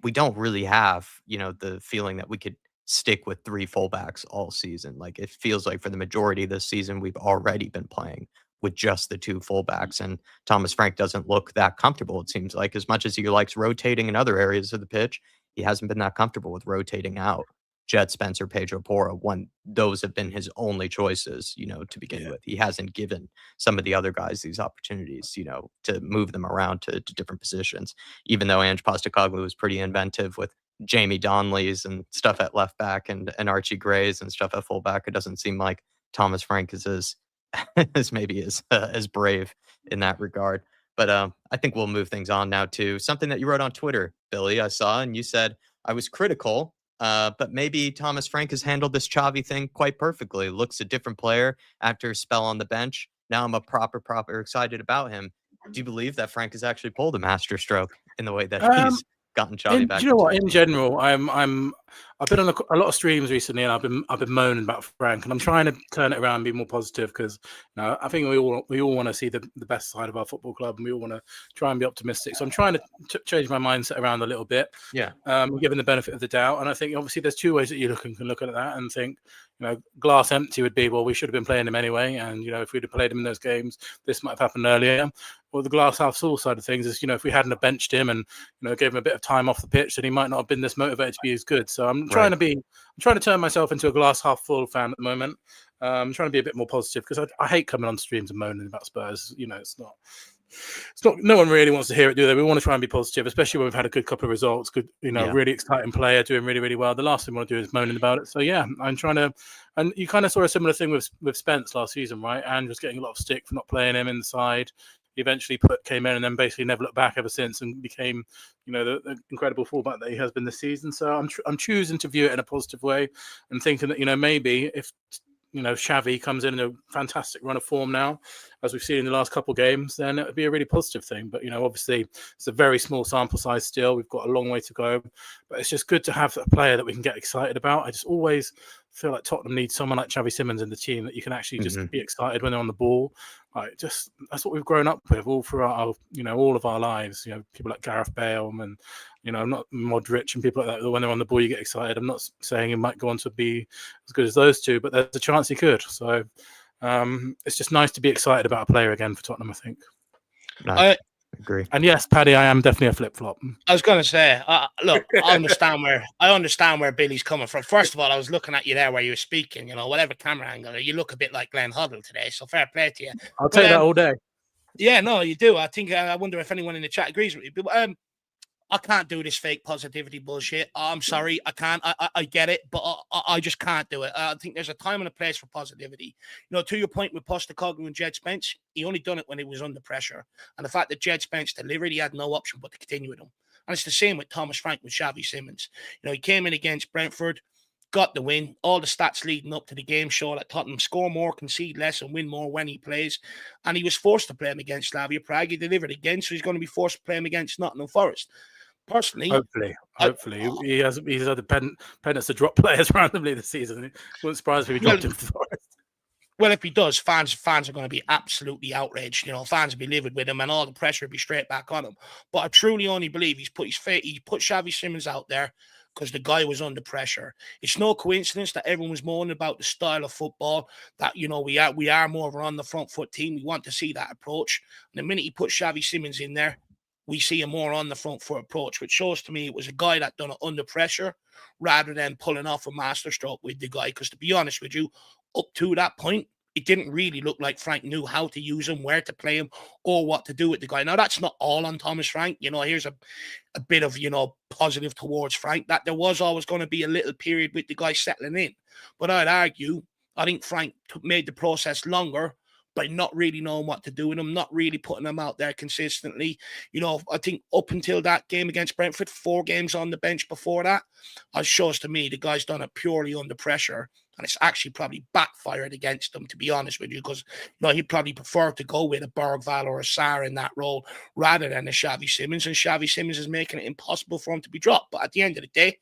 we don't really have, the feeling that we could stick with 3 fullbacks all season. Like, it feels like for the majority of this season, we've already been playing with just the 2 fullbacks, and Thomas Frank doesn't look that comfortable, it seems like. As much as he likes rotating in other areas of the pitch, he hasn't been that comfortable with rotating out Jet Spencer, Pedro Porro, when those have been his only choices, to begin with. He hasn't given some of the other guys these opportunities, to move them around to different positions, even though Ange Postecoglou was pretty inventive with Jamie Donnelly's and stuff at left back and Archie Gray's and stuff at fullback. It doesn't seem like Thomas Frank is as brave in that regard. But I think we'll move things on now to something that you wrote on Twitter, Billy. I saw, and you said I was critical, but maybe Thomas Frank has handled this Xavi thing quite perfectly. Looks a different player after a spell on the bench. Now I'm a proper excited about him. Do you believe that Frank has actually pulled a masterstroke in the way that he's gotten Xavi back? Do you know what? In general, I've been on a lot of streams recently, and I've been moaning about Frank, and I'm trying to turn it around and be more positive because I think we all want to see the best side of our football club, and we all want to try and be optimistic. So I'm trying to change my mindset around a little bit. Yeah. Given the benefit of the doubt, and I think obviously there's 2 ways that you can look at that and think, glass empty would be, well, we should have been playing him anyway, and if we'd have played him in those games, this might have happened earlier. Well, the glass half full side of things is, if we hadn't have benched him and gave him a bit of time off the pitch, then he might not have been this motivated to be as good. So I'm trying to turn myself into a glass half full fan at the moment. I'm trying to be a bit more positive because I hate coming on streams and moaning about Spurs. It's not. No one really wants to hear it, do they? We want to try and be positive, especially when we've had a good couple of results. Good, really exciting player doing really, really well. The last thing we want to do is moaning about it. So yeah, I'm trying to. And you kind of saw a similar thing with Spence last season, right? And was getting a lot of stick for not playing him inside. He eventually came in and then basically never looked back ever since and became, the incredible fullback that he has been this season. So I'm choosing to view it in a positive way and thinking that, maybe if, Xavi comes in a fantastic run of form now, as we've seen in the last couple of games, then it would be a really positive thing. But, obviously it's a very small sample size still. We've got a long way to go, but it's just good to have a player that we can get excited about. I just always feel like Tottenham needs someone like Xavi Simons in the team that you can actually just be excited when they're on the ball. That's what we've grown up with all throughout our, all of our lives. People like Gareth Bale and, not Modric and people like that. When they're on the ball, you get excited. I'm not saying he might go on to be as good as those two, but there's a chance he could. So it's just nice to be excited about a player again for Tottenham, I think. I agree. And yes, Paddy, I am definitely a flip-flop. I was going to say, look, I understand where Billy's coming from. First of all, I was looking at you there where you were speaking, whatever camera angle, you look a bit like Glenn Hoddle today, so fair play to you. I'll take that all day. Yeah, no, you do. I think, I wonder if anyone in the chat agrees with you. But I can't do this fake positivity bullshit. I'm sorry, I can't. I get it, but I just can't do it. I think there's a time and a place for positivity. To your point with Postecoglou and Jed Spence, he only done it when he was under pressure. And the fact that Jed Spence delivered, he had no option but to continue with him. And it's the same with Thomas Frank with Xavi Simons. He came in against Brentford, got the win. All the stats leading up to the game show that Tottenham score more, concede less, and win more when he plays. And he was forced to play him against Slavia Prague. He delivered again, so he's going to be forced to play him against Nottingham Forest. Personally, hopefully, he's had the penance to drop players randomly this season. It wouldn't surprise me if he dropped him for Forest. Well, if he does, fans are going to be absolutely outraged. Fans will be livid with him, and all the pressure will be straight back on him. But I truly only believe he put Xavi Simons out there because the guy was under pressure. It's no coincidence that everyone was moaning about the style of football, that, we are more of an on the front foot team. We want to see that approach. And the minute he put Xavi Simons in there, we see a more on the front foot approach, which shows to me it was a guy that done it under pressure rather than pulling off a masterstroke with the guy. Because to be honest with you, up to that point, it didn't really look like Frank knew how to use him, where to play him, or what to do with the guy. Now, that's not all on Thomas Frank. Here's a bit of, positive towards Frank, that there was always going to be a little period with the guy settling in. But I think Frank made the process longer by not really knowing what to do with him, not really putting him out there consistently. I think up until that game against Brentford, 4 games on the bench before that, it shows to me the guy's done it purely under pressure. And it's actually probably backfired against him, to be honest with you, because he'd probably prefer to go with a Bergvall or a Sarr in that role rather than a Xavi Simons. And Xavi Simons is making it impossible for him to be dropped. But at the end of the day,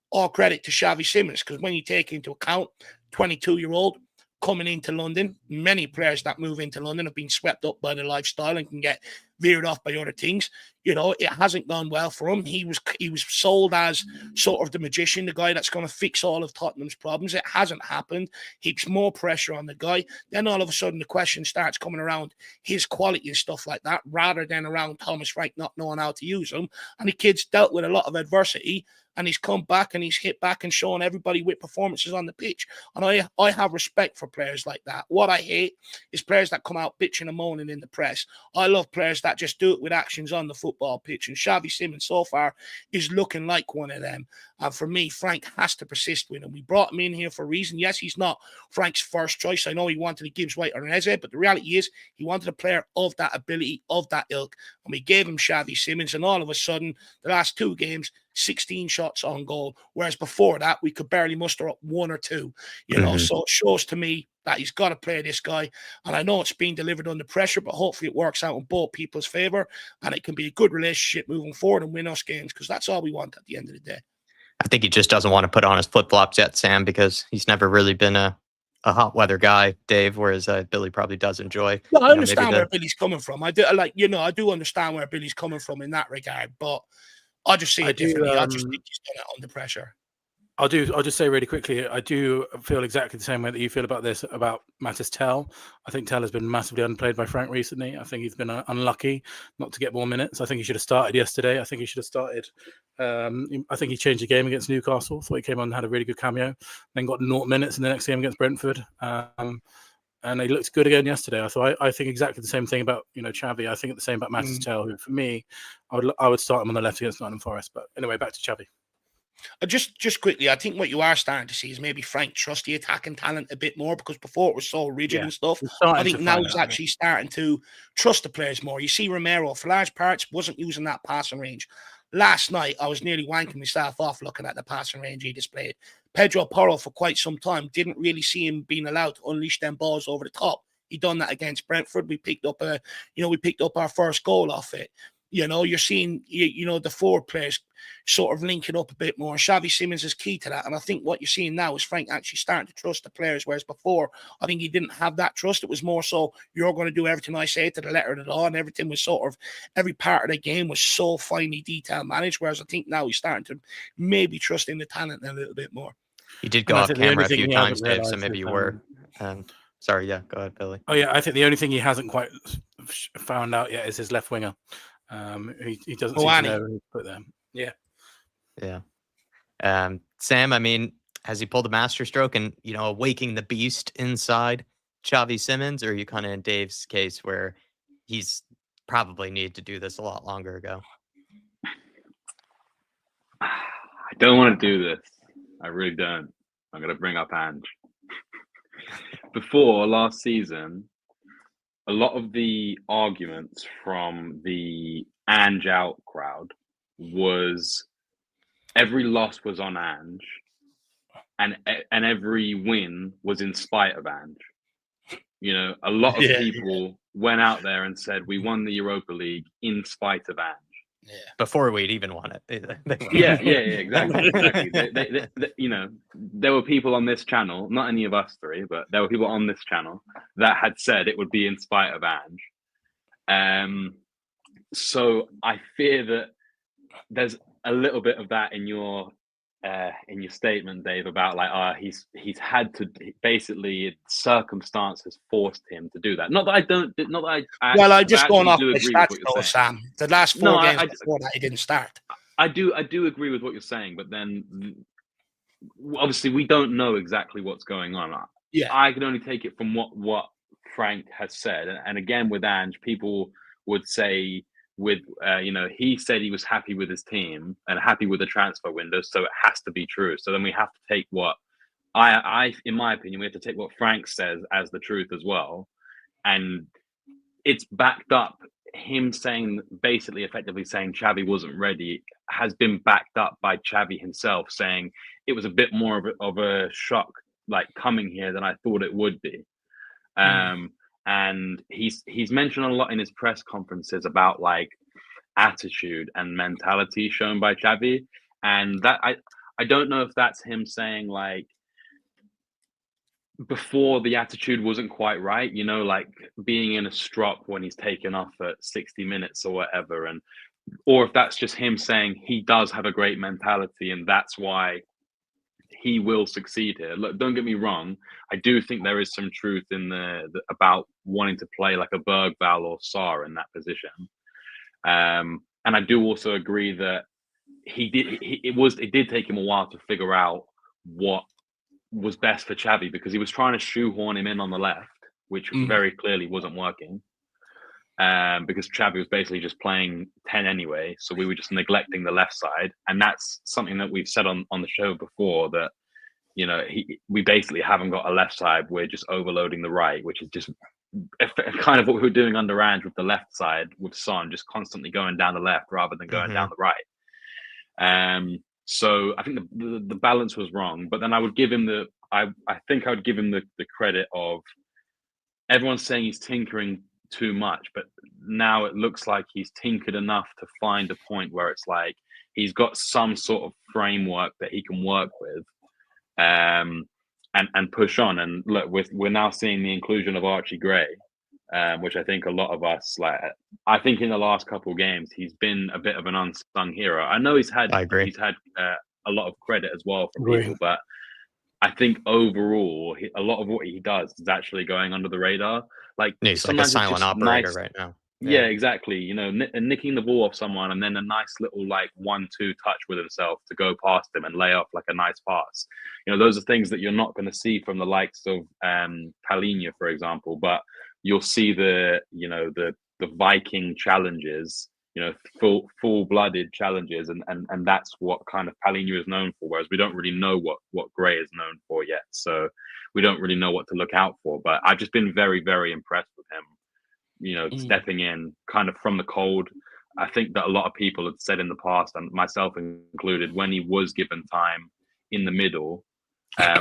all credit to Xavi Simons, because when you take into account 22-year-old coming into London, many players that move into London have been swept up by the lifestyle and can get veered off by other things. You know, it hasn't gone well for him. He was sold as sort of the magician, the guy that's going to fix all of Tottenham's problems. It hasn't happened. Heaps more pressure on the guy. Then all of a sudden the question starts coming around his quality and stuff like that, rather than around Thomas Frank not knowing how to use him. And the kid's dealt with a lot of adversity, and he's come back and he's hit back and shown everybody with performances on the pitch. And I have respect for players like that. What I hate is players that come out bitching and moaning in the press. I love players that just do it with actions on the football pitch. And Xavi Simons so far is looking like one of them. And for me, Frank has to persist with him. We brought him in here for a reason. Yes, he's not Frank's first choice. I know he wanted a Gibbs White or an Eze, but the reality is he wanted a player of that ability, of that ilk. And we gave him Xavi Simons. And all of a sudden, the last 2 games, 16 shots on goal, whereas before that we could barely muster up 1 or 2, you know. So it shows to me that he's got to play this guy, and I know it's being delivered under pressure, but hopefully it works out in both people's favor and it can be a good relationship moving forward and win us games, because that's all we want at the end of the day. I think he just doesn't want to put on his flip-flops yet, Sam, because he's never really been a hot weather guy, Dave, whereas Billy probably does enjoy. No, I understand where Billy's coming from. I do understand where Billy's coming from in that regard, but I just see it differently. I just think he's done it under pressure. I'll just say really quickly, I do feel exactly the same way that you feel about this, about Mattis Tell. I think Tell has been massively underplayed by Frank recently. I think he's been unlucky not to get more minutes. I think he should have started yesterday. I think he should have started. I think he changed the game against Newcastle. Thought he came on and had a really good cameo. Then got 0 minutes in the next game against Brentford. And he looked good again yesterday. I think exactly the same thing about Xavi. I think the same about Mattis Tell, who for me, I would start him on the left against Nottingham Forest. But anyway, back to Xavi. Just quickly, I think what you are starting to see is maybe Frank trust the attacking talent a bit more, because before it was so rigid and stuff. I think now he's actually starting to trust the players more. You see Romero, for large parts, wasn't using that passing range. Last night, I was nearly wanking myself off looking at the passing range he displayed. Pedro Porro, for quite some time, didn't really see him being allowed to unleash them balls over the top. He done that against Brentford. We picked up our first goal off it. You're seeing, the 4 players sort of linking up a bit more. Xavi Simons is key to that. And I think what you're seeing now is Frank actually starting to trust the players, whereas before, I think he didn't have that trust. It was more so, you're going to do everything I say to the letter of the law, and everything was sort of, every part of the game was so finely detail managed, whereas I think now he's starting to maybe trust in the talent a little bit more. You did go off camera a few times, Dave, so maybe you were. Sorry, yeah, go ahead, Billy. Oh, yeah, I think the only thing he hasn't quite found out yet is his left winger. He doesn't seem to know who to put them. Yeah. Sam, I mean, has he pulled a masterstroke and, awaking the beast inside Xavi Simons, or are you kind of in Dave's case where he's probably needed to do this a lot longer ago? I don't want to do this. I really don't. I'm going to bring up Ange. Before last season, a lot of the arguments from the Ange out crowd was every loss was on Ange, and every win was in spite of Ange. A lot of people went out there and said we won the Europa League in spite of Ange. Yeah. Before we'd even won it. Exactly. There were people on this channel, not any of us 3, but there were people on this channel that had said it would be in spite of Ange. So I fear that there's a little bit of that in your statement, Dave, about he's had to, basically circumstance has forced him to do that. Not that I don't. Not that I. Well, I just going off the stats, though, Sam. The last 4 games before that, he didn't start. I do agree with what you're saying, but then obviously we don't know exactly what's going on. Yeah, I can only take it from what Frank has said, and again with Ange, people would say, he said he was happy with his team and happy with the transfer window, so it has to be true. So then we have to take what in my opinion, we have to take what Frank says as the truth as well. And it's backed up. Him saying, basically effectively saying Xavi wasn't ready, has been backed up by Xavi himself, saying it was a bit more of a shock, coming here, than I thought it would be. And he's mentioned a lot in his press conferences about attitude and mentality shown by Xavi, and that I don't know if that's him saying before the attitude wasn't quite right, you know, like being in a strop when he's taken off at 60 minutes or whatever, and or if that's just him saying he does have a great mentality and that's why he will succeed here. Look, don't get me wrong. I do think there is some truth in the about wanting to play like a Bergvall or Sarr in that position. And I do also agree that it did take him a while to figure out what was best for Xavi, because he was trying to shoehorn him in on the left, which very clearly wasn't working. Because Xavi was basically just playing 10 anyway, so we were just neglecting the left side, and that's something that we've said on the show before, that you know we basically haven't got a left side. We're just overloading the right, which is just kind of what we were doing under Ange with the left side with Son, just constantly going down the left rather than going down the right. So I think the balance was wrong, but then I would give him I think I would give him the credit of everyone's saying he's tinkering too much, but now it looks like he's tinkered enough to find a point where it's like he's got some sort of framework that he can work with, and push on. And look, we're now seeing the inclusion of Archie Gray, which I think a lot of us like. I think in the last couple of games he's been a bit of an unsung hero. I know he's had a lot of credit as well from people, but I think overall a lot of what he does is actually going under the radar. Like he's like a silent operator right now. Yeah, exactly. You know, nicking the ball off someone and then a nice little like 1-2 touch with himself to go past him and lay off like a nice pass. You know, those are things that you're not going to see from the likes of Palhinha, for example. But you'll see the Viking challenges, you know, full-blooded challenges, and that's what kind of Palhinha is known for. Whereas we don't really know what Gray is known for yet, so we don't really know what to look out for. But I've just been very, very impressed with him. You know, stepping in kind of from the cold. I think that a lot of people had said in the past, and myself included, when he was given time in the middle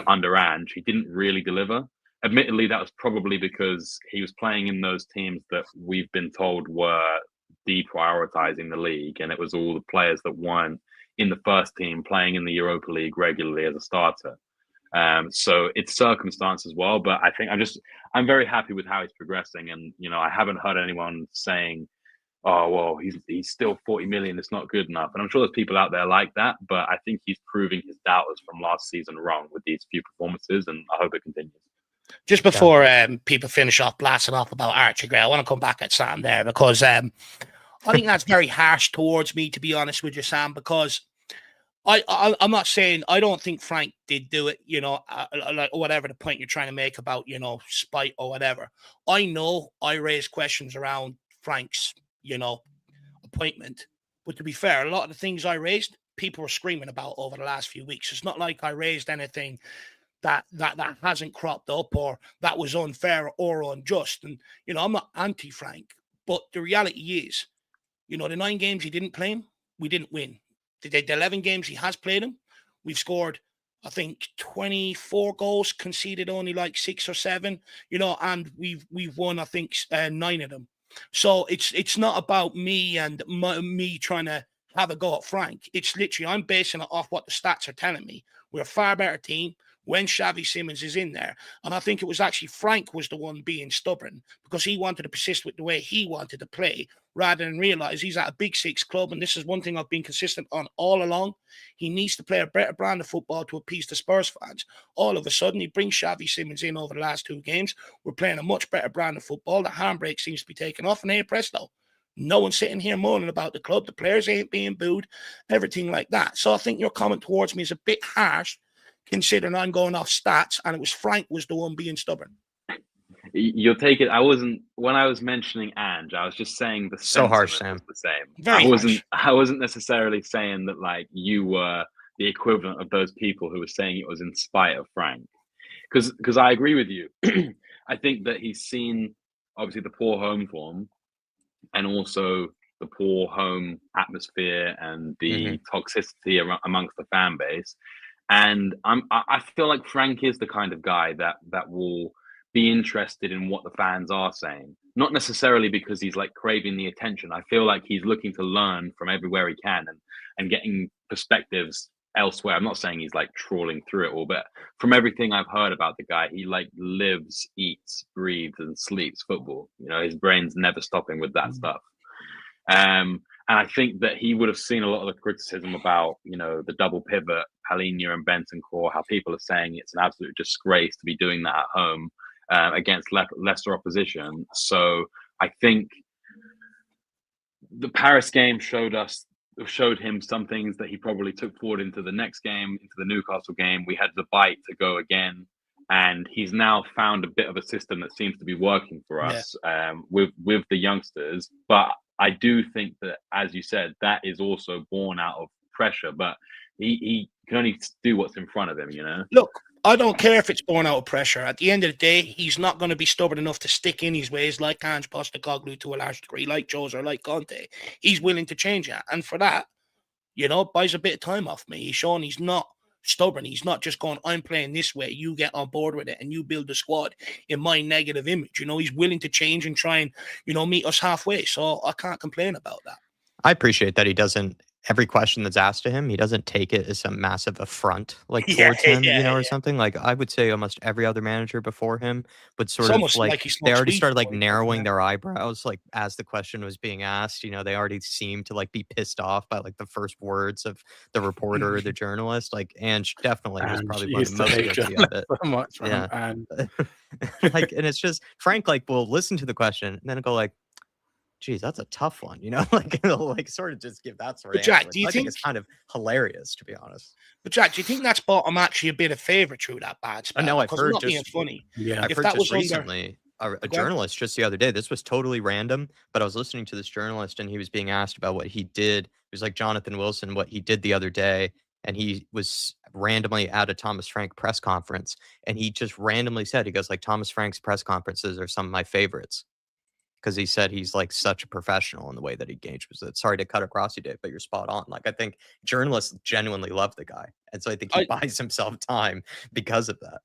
under Ange, he didn't really deliver. Admittedly, that was probably because he was playing in those teams that we've been told were deprioritizing the league, and it was all the players that weren't in the first team playing in the Europa League regularly as a starter. So it's circumstance as well, but I think I'm very happy with how he's progressing, and you know, I haven't heard anyone saying, "Oh, well, he's still 40 million. It's not good enough." And I'm sure there's people out there like that, but I think he's proving his doubters from last season wrong with these few performances, and I hope it continues. Just before people finish off blasting off about Archie Gray, I want to come back at Sam there, because I think that's very harsh towards me, to be honest with you, Sam, because I'm not saying I don't think Frank did do it, you know, like whatever the point you're trying to make about, you know, spite or whatever. I know I raised questions around Frank's, you know, appointment, but to be fair, a lot of the things I raised, people were screaming about over the last few weeks. It's not like I raised anything that hasn't cropped up or that was unfair or unjust. And you know, I'm not anti-Frank, but the reality is, you know, the 9 games he didn't play him, we didn't win. The 11 games he has played him, we've scored, I think, 24 goals, conceded only like 6 or 7, you know, and we've won, I think, 9 of them. So it's not about me and me trying to have a go at Frank. It's literally, I'm basing it off what the stats are telling me. We're a far better team when Xavi Simons is in there. And I think it was actually Frank was the one being stubborn, because he wanted to persist with the way he wanted to play, rather than realize he's at a big 6 club. And this is one thing I've been consistent on all along. He needs to play a better brand of football to appease the Spurs fans. All of a sudden, he brings Xavi Simons in over the last 2 games. We're playing a much better brand of football. The handbrake seems to be taken off, and hey, presto. No one's sitting here moaning about the club. The players ain't being booed, everything like that. So I think your comment towards me is a bit harsh, considering I'm going off stats, and it was Frank was the one being stubborn. You'll take it. When I was mentioning Ange, I was just saying the so harsh, Sam. Was the same. Very harsh. I wasn't necessarily saying that like you were the equivalent of those people who were saying it was in spite of Frank, because I agree with you. I think that he's seen obviously the poor home form, and also the poor home atmosphere and the toxicity amongst the fan base. And I feel like Frank is the kind of guy that will be interested in what the fans are saying, not necessarily because he's like craving the attention. I feel like he's looking to learn from everywhere he can and getting perspectives elsewhere. I'm not saying he's like trawling through it all, but from everything I've heard about the guy, he like lives, eats, breathes, and sleeps football. His brain's never stopping with that stuff. And I think that he would have seen a lot of the criticism about, the double pivot, Palhinha and Bentancur, how people are saying it's an absolute disgrace to be doing that at home against lesser opposition. So I think the Paris game showed him some things that he probably took forward into the next game, into the Newcastle game. We had the bite to go again. And he's now found a bit of a system that seems to be working for us with the youngsters. But I do think that, as you said, that is also born out of pressure. But he can only do what's in front of him, Look, I don't care if it's born out of pressure. At the end of the day, he's not going to be stubborn enough to stick in his ways like Ange Postecoglou to a large degree, like Jose or like Conte. He's willing to change that. And for that, buys a bit of time off me. He's shown he's not stubborn. He's not just going, I'm playing this way, you get on board with it and you build the squad in my negative image. He's willing to change and try and, meet us halfway. So I can't complain about that. I appreciate that he doesn't, every question that's asked to him, he doesn't take it as some massive affront towards him, or something. Like I would say almost every other manager before him would sort of like they already started narrowing their eyebrows as the question was being asked. They already seemed to be pissed off by the first words of the reporter or the journalist. Ange definitely was probably one of the most guilty of it. So much, yeah. And and it's just Frank will listen to the question and then go geez, that's a tough one, he'll sort of just give that sort of Jack, answer. do you I think it's kind of hilarious, to be honest. But Jack, do you think that's bought him actually a bit of favour through that bad spell? No, I've heard not being funny. Yeah, I've if heard that just was recently a journalist just the other day. This was totally random, but I was listening to this journalist and he was being asked about what he did. It was like Jonathan Wilson, what he did the other day, and he was randomly at a Thomas Frank press conference, and he just randomly said, he goes Thomas Frank's press conferences are some of my favorites. Because he said he's such a professional in the way that he engages with it. Sorry to cut across you, Dave, but you're spot on. I think journalists genuinely love the guy. And so I think he buys himself time because of that.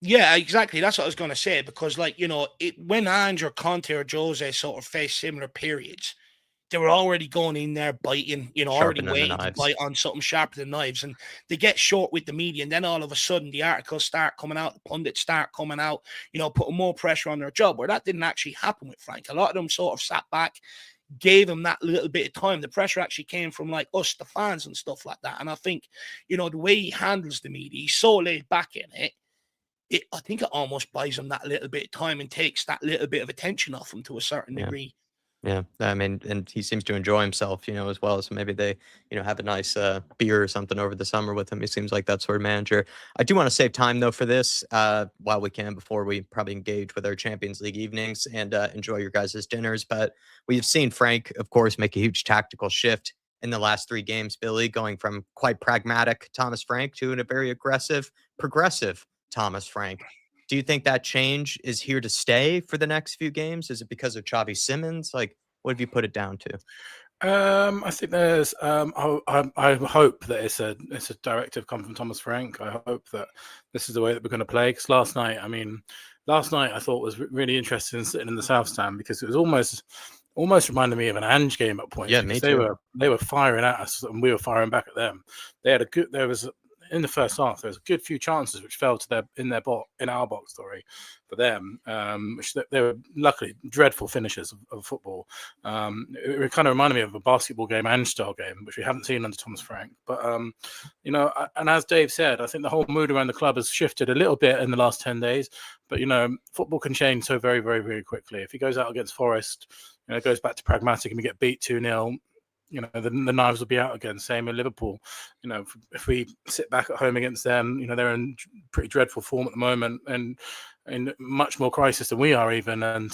Yeah, exactly. That's what I was going to say. Because, when Ange or Conte or Jose sort of face similar periods, they were already going in there biting, already waiting to bite on something sharper than knives. And they get short with the media. And then all of a sudden, the articles start coming out, the pundits start coming out, putting more pressure on their job, where that didn't actually happen with Frank. A lot of them sort of sat back, gave him that little bit of time. The pressure actually came from us, the fans and stuff like that. And I think, the way he handles the media, he's so laid back in it. I think it almost buys him that little bit of time and takes that little bit of attention off him to a certain degree. Yeah, I mean, and he seems to enjoy himself, as well. So maybe they, have a nice beer or something over the summer with him. He seems like that sort of manager. I do want to save time, though, for this while we can before we probably engage with our Champions League evenings and enjoy your guys' dinners. But we've seen Frank, of course, make a huge tactical shift in the last 3 games, Billy, going from quite pragmatic Thomas Frank to a very aggressive, progressive Thomas Frank. Do you think that change is here to stay for the next few games? Is it because of Xavi Simons? What have you put it down to? I think there's. I hope that it's a directive come from Thomas Frank. I hope that this is the way that we're going to play. Because last night I thought was really interesting sitting in the South Stand, because it was almost reminded me of an Ange game at points. Yeah, me too. They were firing at us and we were firing back at them. In the first half, there was a good few chances which fell to in our box, for them, which they were luckily dreadful finishes of football. It kind of reminded me of a basketball game, Ange style game, which we haven't seen under Thomas Frank. But and as Dave said, I think the whole mood around the club has shifted a little bit in the last 10 days. But football can change so very, very, very quickly. If he goes out against Forest, goes back to pragmatic and we get beat 2-0. The knives will be out again. Same with Liverpool. If we sit back at home against them, they're in pretty dreadful form at the moment and in much more crisis than we are even. And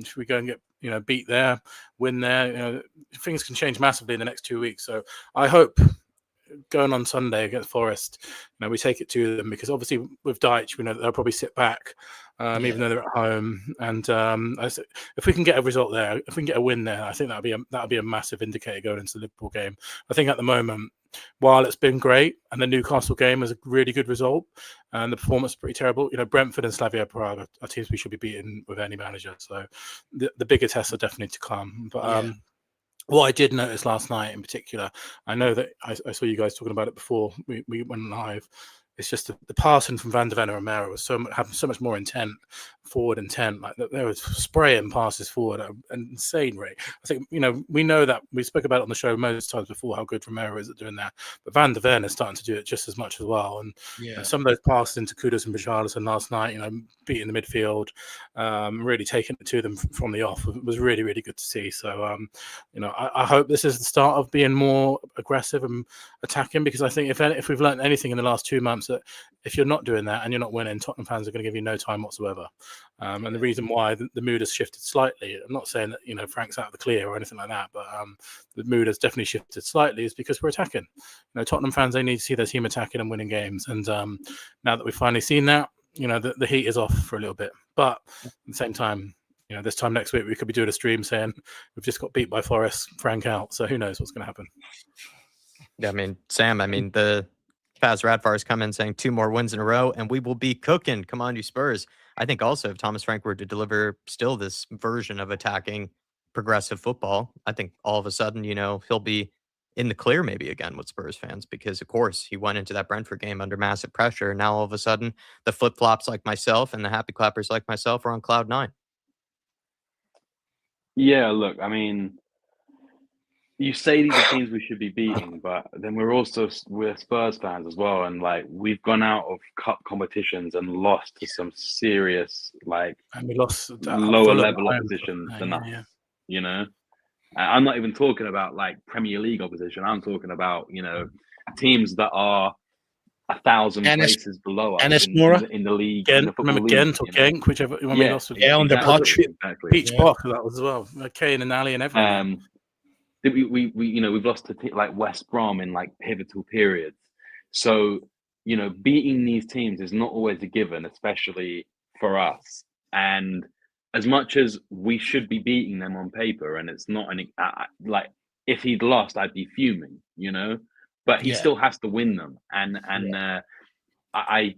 if we go and get, beat there, win there, things can change massively in the next 2 weeks. So I hope going on Sunday against Forest, we take it to them, because obviously with Deitch, we know that they'll probably sit back, even though they're at home. And if we can get a result there, if we can get a win there, I think that'll be a massive indicator going into the Liverpool game. I think at the moment, while it's been great, and the Newcastle game was a really good result, and the performance is pretty terrible, Brentford and Slavia Prague are teams we should be beating with any manager. So the bigger tests are definitely to come. But What I did notice last night in particular, I know that I saw you guys talking about it before we went live. It's just the passing from Van de Ven and Romero was having so much more intent, forward intent. Like they were spraying passes forward at an insane rate. I think we know that we spoke about it on the show most times before how good Romero is at doing that, but Van de Ven is starting to do it just as much as well. And some of those passes into Kudus and Richarlison last night, beating the midfield, really taking it to them from the off was really, really good to see. So I hope this is the start of being more aggressive and attacking, because I think if we've learned anything in the last 2 months, that if you're not doing that and you're not winning, Tottenham fans are going to give you no time whatsoever. And the reason why the mood has shifted slightly, I'm not saying that Frank's out of the clear or anything like that, but the mood has definitely shifted slightly, is because we're attacking. Tottenham fans, they need to see their team attacking and winning games. And now that we've finally seen that, the heat is off for a little bit. But at the same time, this time next week we could be doing a stream saying we've just got beat by Forest, Frank out. So who knows what's going to happen? Yeah, Sam, the Faz Radfar's come in saying 2 more wins in a row and we will be cooking. Come on, you Spurs. I think also if Thomas Frank were to deliver still this version of attacking progressive football, I think all of a sudden, he'll be in the clear maybe again with Spurs fans, because of course he went into that Brentford game under massive pressure. Now all of a sudden the flip-flops like myself and the happy clappers like myself are on cloud 9. Yeah, look, you say these are teams we should be beating, but then we're Spurs fans as well, and we've gone out of cup competitions and lost to some serious and we lost lower level opposition than us. I'm not even talking about Premier League opposition. I'm talking about teams that are 1,000 places below us in the league. Remember Ghent or Genk, whichever one we lost. On the Poch. Exactly. Beach Park, that was as well. Kane and Ali and everything. We've lost to West Brom in pivotal periods. So beating these teams is not always a given, especially for us. And as much as we should be beating them on paper, and it's not if he'd lost, I'd be fuming, but he still has to win them. And I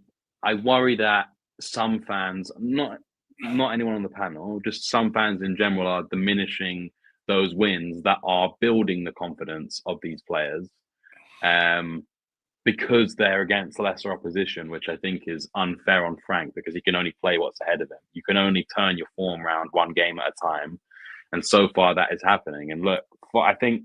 worry that some fans, not anyone on the panel, just some fans in general, are diminishing those wins that are building the confidence of these players, because they're against lesser opposition, which I think is unfair on Frank, because he can only play what's ahead of him. You can only turn your form around one game at a time. And so far that is happening. And look, I think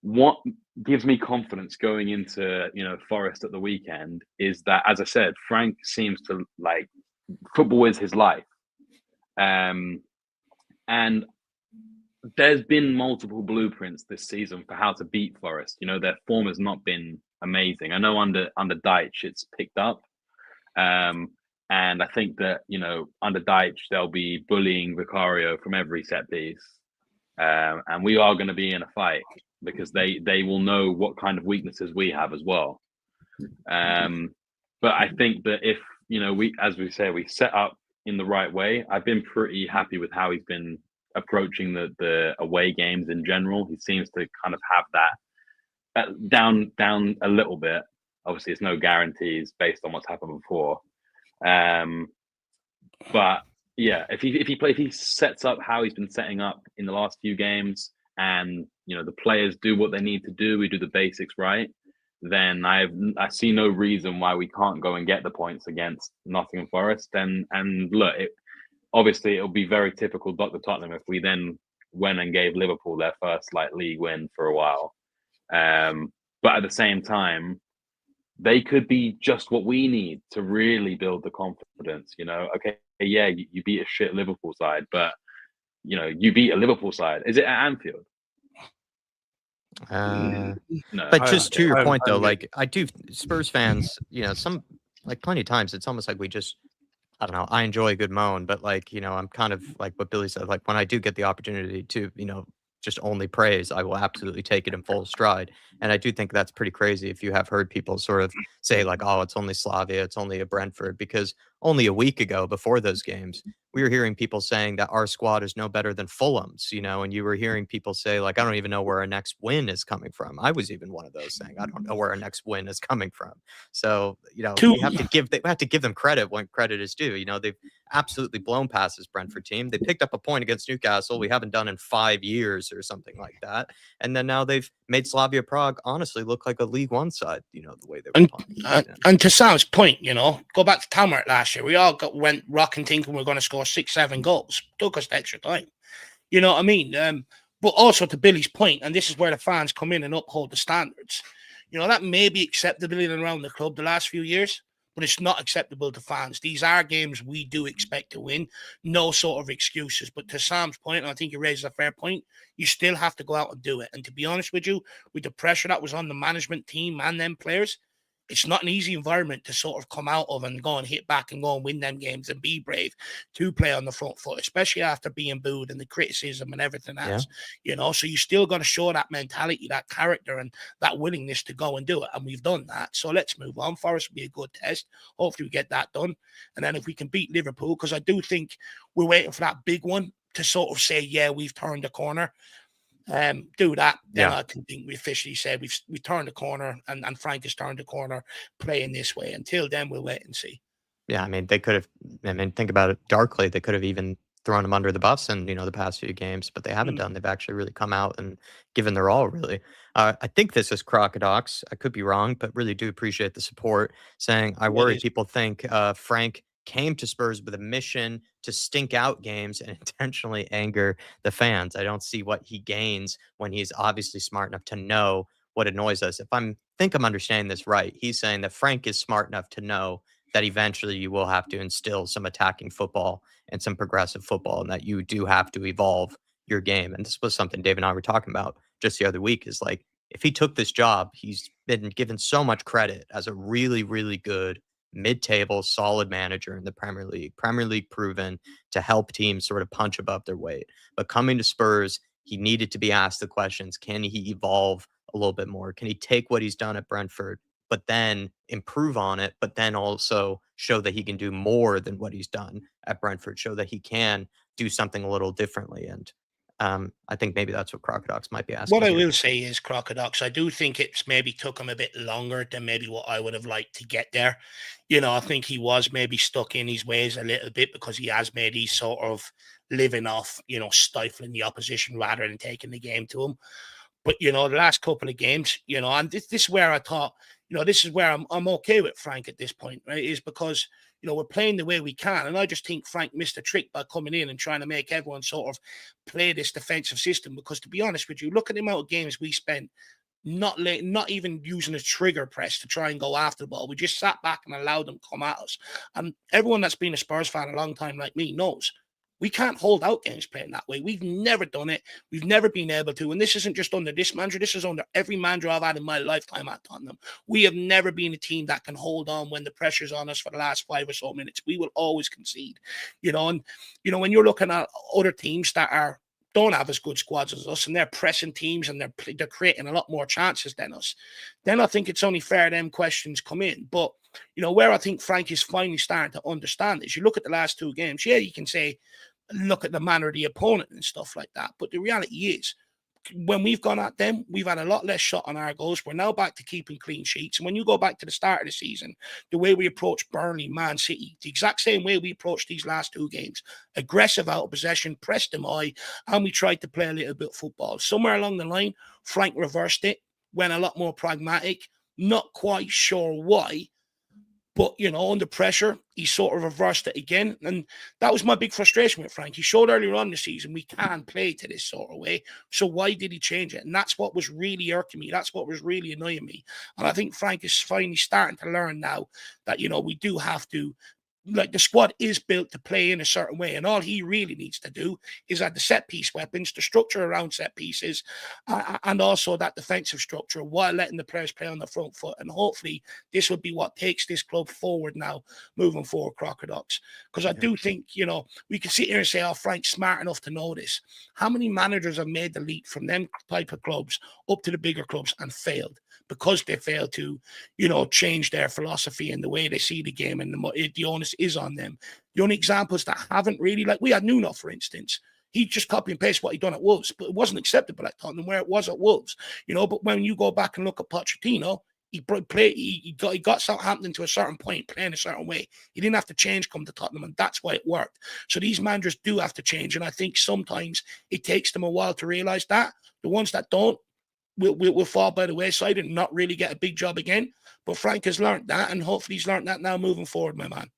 what gives me confidence going into, Forest at the weekend is that, as I said, Frank seems to football is his life. And there's been multiple blueprints this season for how to beat Forest. Their form has not been amazing. I know under Deitch it's picked up. And I think that, under Deitch they'll be bullying Vicario from every set piece. And we are going to be in a fight, because they will know what kind of weaknesses we have as well. But I think that if, we set up in the right way, I've been pretty happy with how he's been approaching the away games in general. He seems to kind of have that down a little bit. Obviously, it's no guarantees based on what's happened before. But yeah, if he sets up how he's been setting up in the last few games, and the players do what they need to do, we do the basics right, then I see no reason why we can't go and get the points against Nottingham Forest. And look, obviously it'll be very typical Dr. Tottenham if we then went and gave Liverpool their first league win for a while. But at the same time, they could be just what we need to really build the confidence. Okay, yeah, you beat a shit Liverpool side, but you beat a Liverpool side. Is it at Anfield? No. But just to your point though, I do, Spurs fans, some plenty of times it's almost like we just, I don't know, I enjoy a good moan, but I'm kind of like what Billy said, when I do get the opportunity to, just only praise, I will absolutely take it in full stride. And I do think that's pretty crazy if you have heard people sort of say oh, it's only Slavia, it's only a Brentford, because only a week ago before those games, we were hearing people saying that our squad is no better than Fulham's, and you were hearing people say, like, I don't even know where our next win is coming from. I was even one of those saying, I don't know where our next win is coming from. So, Two, we have to give them credit when credit is due. They've absolutely blown past this Brentford team. They picked up a point against Newcastle. We haven't done in 5 years or something like that. And then now they've made Slavia Prague honestly look like a League One side, the way they were playing. And to Sam's point, go back to Tamworth last year. We all went rocking thinking we're going to score 6-7 goals. Took us extra time. You know what I mean? But also to Billy's point, and this is where the fans come in and uphold the standards. That may be acceptable in and around the club the last few years, but it's not acceptable to fans. These are games we do expect to win. No sort of excuses. But to Sam's point, and I think he raises a fair point, you still have to go out and do it. And to be honest with you, with the pressure that was on the management team and them players, it's not an easy environment to sort of come out of and go and hit back and go and win them games and be brave to play on the front foot, especially after being booed and the criticism and everything else, so you still got to show that mentality, that character and that willingness to go and do it. And we've done that. So let's move on. Forest will be a good test. Hopefully we get that done. And then if we can beat Liverpool, because I do think we're waiting for that big one to sort of say, yeah, we've turned the corner. Do that, then I can think we officially said we turned the corner and Frank has turned the corner playing this way. Until then, we'll wait and see. Yeah, I mean, they could have, think about it darkly. They could have even thrown him under the bus in, the past few games, but they haven't done. They've actually really come out and given their all, really. I think this is Crocodox. I could be wrong, but really do appreciate the support saying, I worry people think Frank came to Spurs with a mission to stink out games and intentionally anger the fans. I don't see what he gains when he's obviously smart enough to know what annoys us. If I'm understanding this right, he's saying that Frank is smart enough to know that eventually you will have to instill some attacking football and some progressive football, and that you do have to evolve your game. And this was something Dave and I were talking about just the other week, is like, if he took this job, he's been given so much credit as a really, really good mid-table, solid manager in the Premier League. Premier League proven to help teams sort of punch above their weight. But coming to Spurs, he needed to be asked the questions, can he evolve a little bit more? Can he take what he's done at Brentford, but then improve on it, but then also show that he can do more than what he's done at Brentford, show that he can do something a little differently. And I think maybe that's what Crocodox might be asking. What I will say is, Crocodox, I do think it's maybe took him a bit longer than maybe what I would have liked to get there. I think he was maybe stuck in his ways a little bit because he has made these sort of living off, stifling the opposition rather than taking the game to him. But, the last couple of games, and this is where I thought, this is where I'm okay with Frank at this point, right? Is because, we're playing the way we can. And I just think Frank missed a trick by coming in and trying to make everyone sort of play this defensive system. Because to be honest with you, look at the amount of games we spent not even using a trigger press to try and go after the ball. We just sat back and allowed them to come at us. And everyone that's been a Spurs fan a long time like me knows we can't hold out games playing that way. We've never done it. We've never been able to. And this isn't just under this manager. This is under every manager I've had in my lifetime at Tottenham. We have never been a team that can hold on when the pressure's on us for the last 5 or so minutes. We will always concede. And when you're looking at other teams that don't have as good squads as us, and they're pressing teams and they're creating a lot more chances than us, then I think it's only fair them questions come in. But, where I think Frank is finally starting to understand is, you look at the last 2 games, you can say, look at the manner of the opponent and stuff like that. But the reality is, when we've gone at them, we've had a lot less shot on our goals. We're now back to keeping clean sheets. And when you go back to the start of the season, the way we approached Burnley, Man City, the exact same way we approached these last 2 games, aggressive out of possession, pressed them high, and we tried to play a little bit of football. Somewhere along the line, Frank reversed it, went a lot more pragmatic, not quite sure why. But, under pressure, he sort of reversed it again. And that was my big frustration with Frank. He showed earlier on the season we can play to this sort of way. So why did he change it? And that's what was really irking me. That's what was really annoying me. And I think Frank is finally starting to learn now that, we do have to, like, the squad is built to play in a certain way, and all he really needs to do is add the set piece weapons, the structure around set pieces, and also that defensive structure while letting the players play on the front foot. And hopefully this will be what takes this club forward now, moving forward, Crocodox. Because I do think, we can sit here and say, oh, Frank's smart enough to know this. How many managers have made the leap from them type of clubs up to the bigger clubs and failed? Because they failed to, change their philosophy and the way they see the game and the onus onus is on them. The only examples that haven't really, like we had Nuno, for instance. He just copy and paste what he done at Wolves, but it wasn't acceptable at Tottenham where it was at Wolves, But when you go back and look at Pochettino, he got Southampton to a certain point, playing a certain way. He didn't have to change come to Tottenham, and that's why it worked. So these managers do have to change, and I think sometimes it takes them a while to realize that. The ones that don't will fall by the wayside and not really get a big job again. But Frank has learned that, and hopefully he's learned that now moving forward, my man.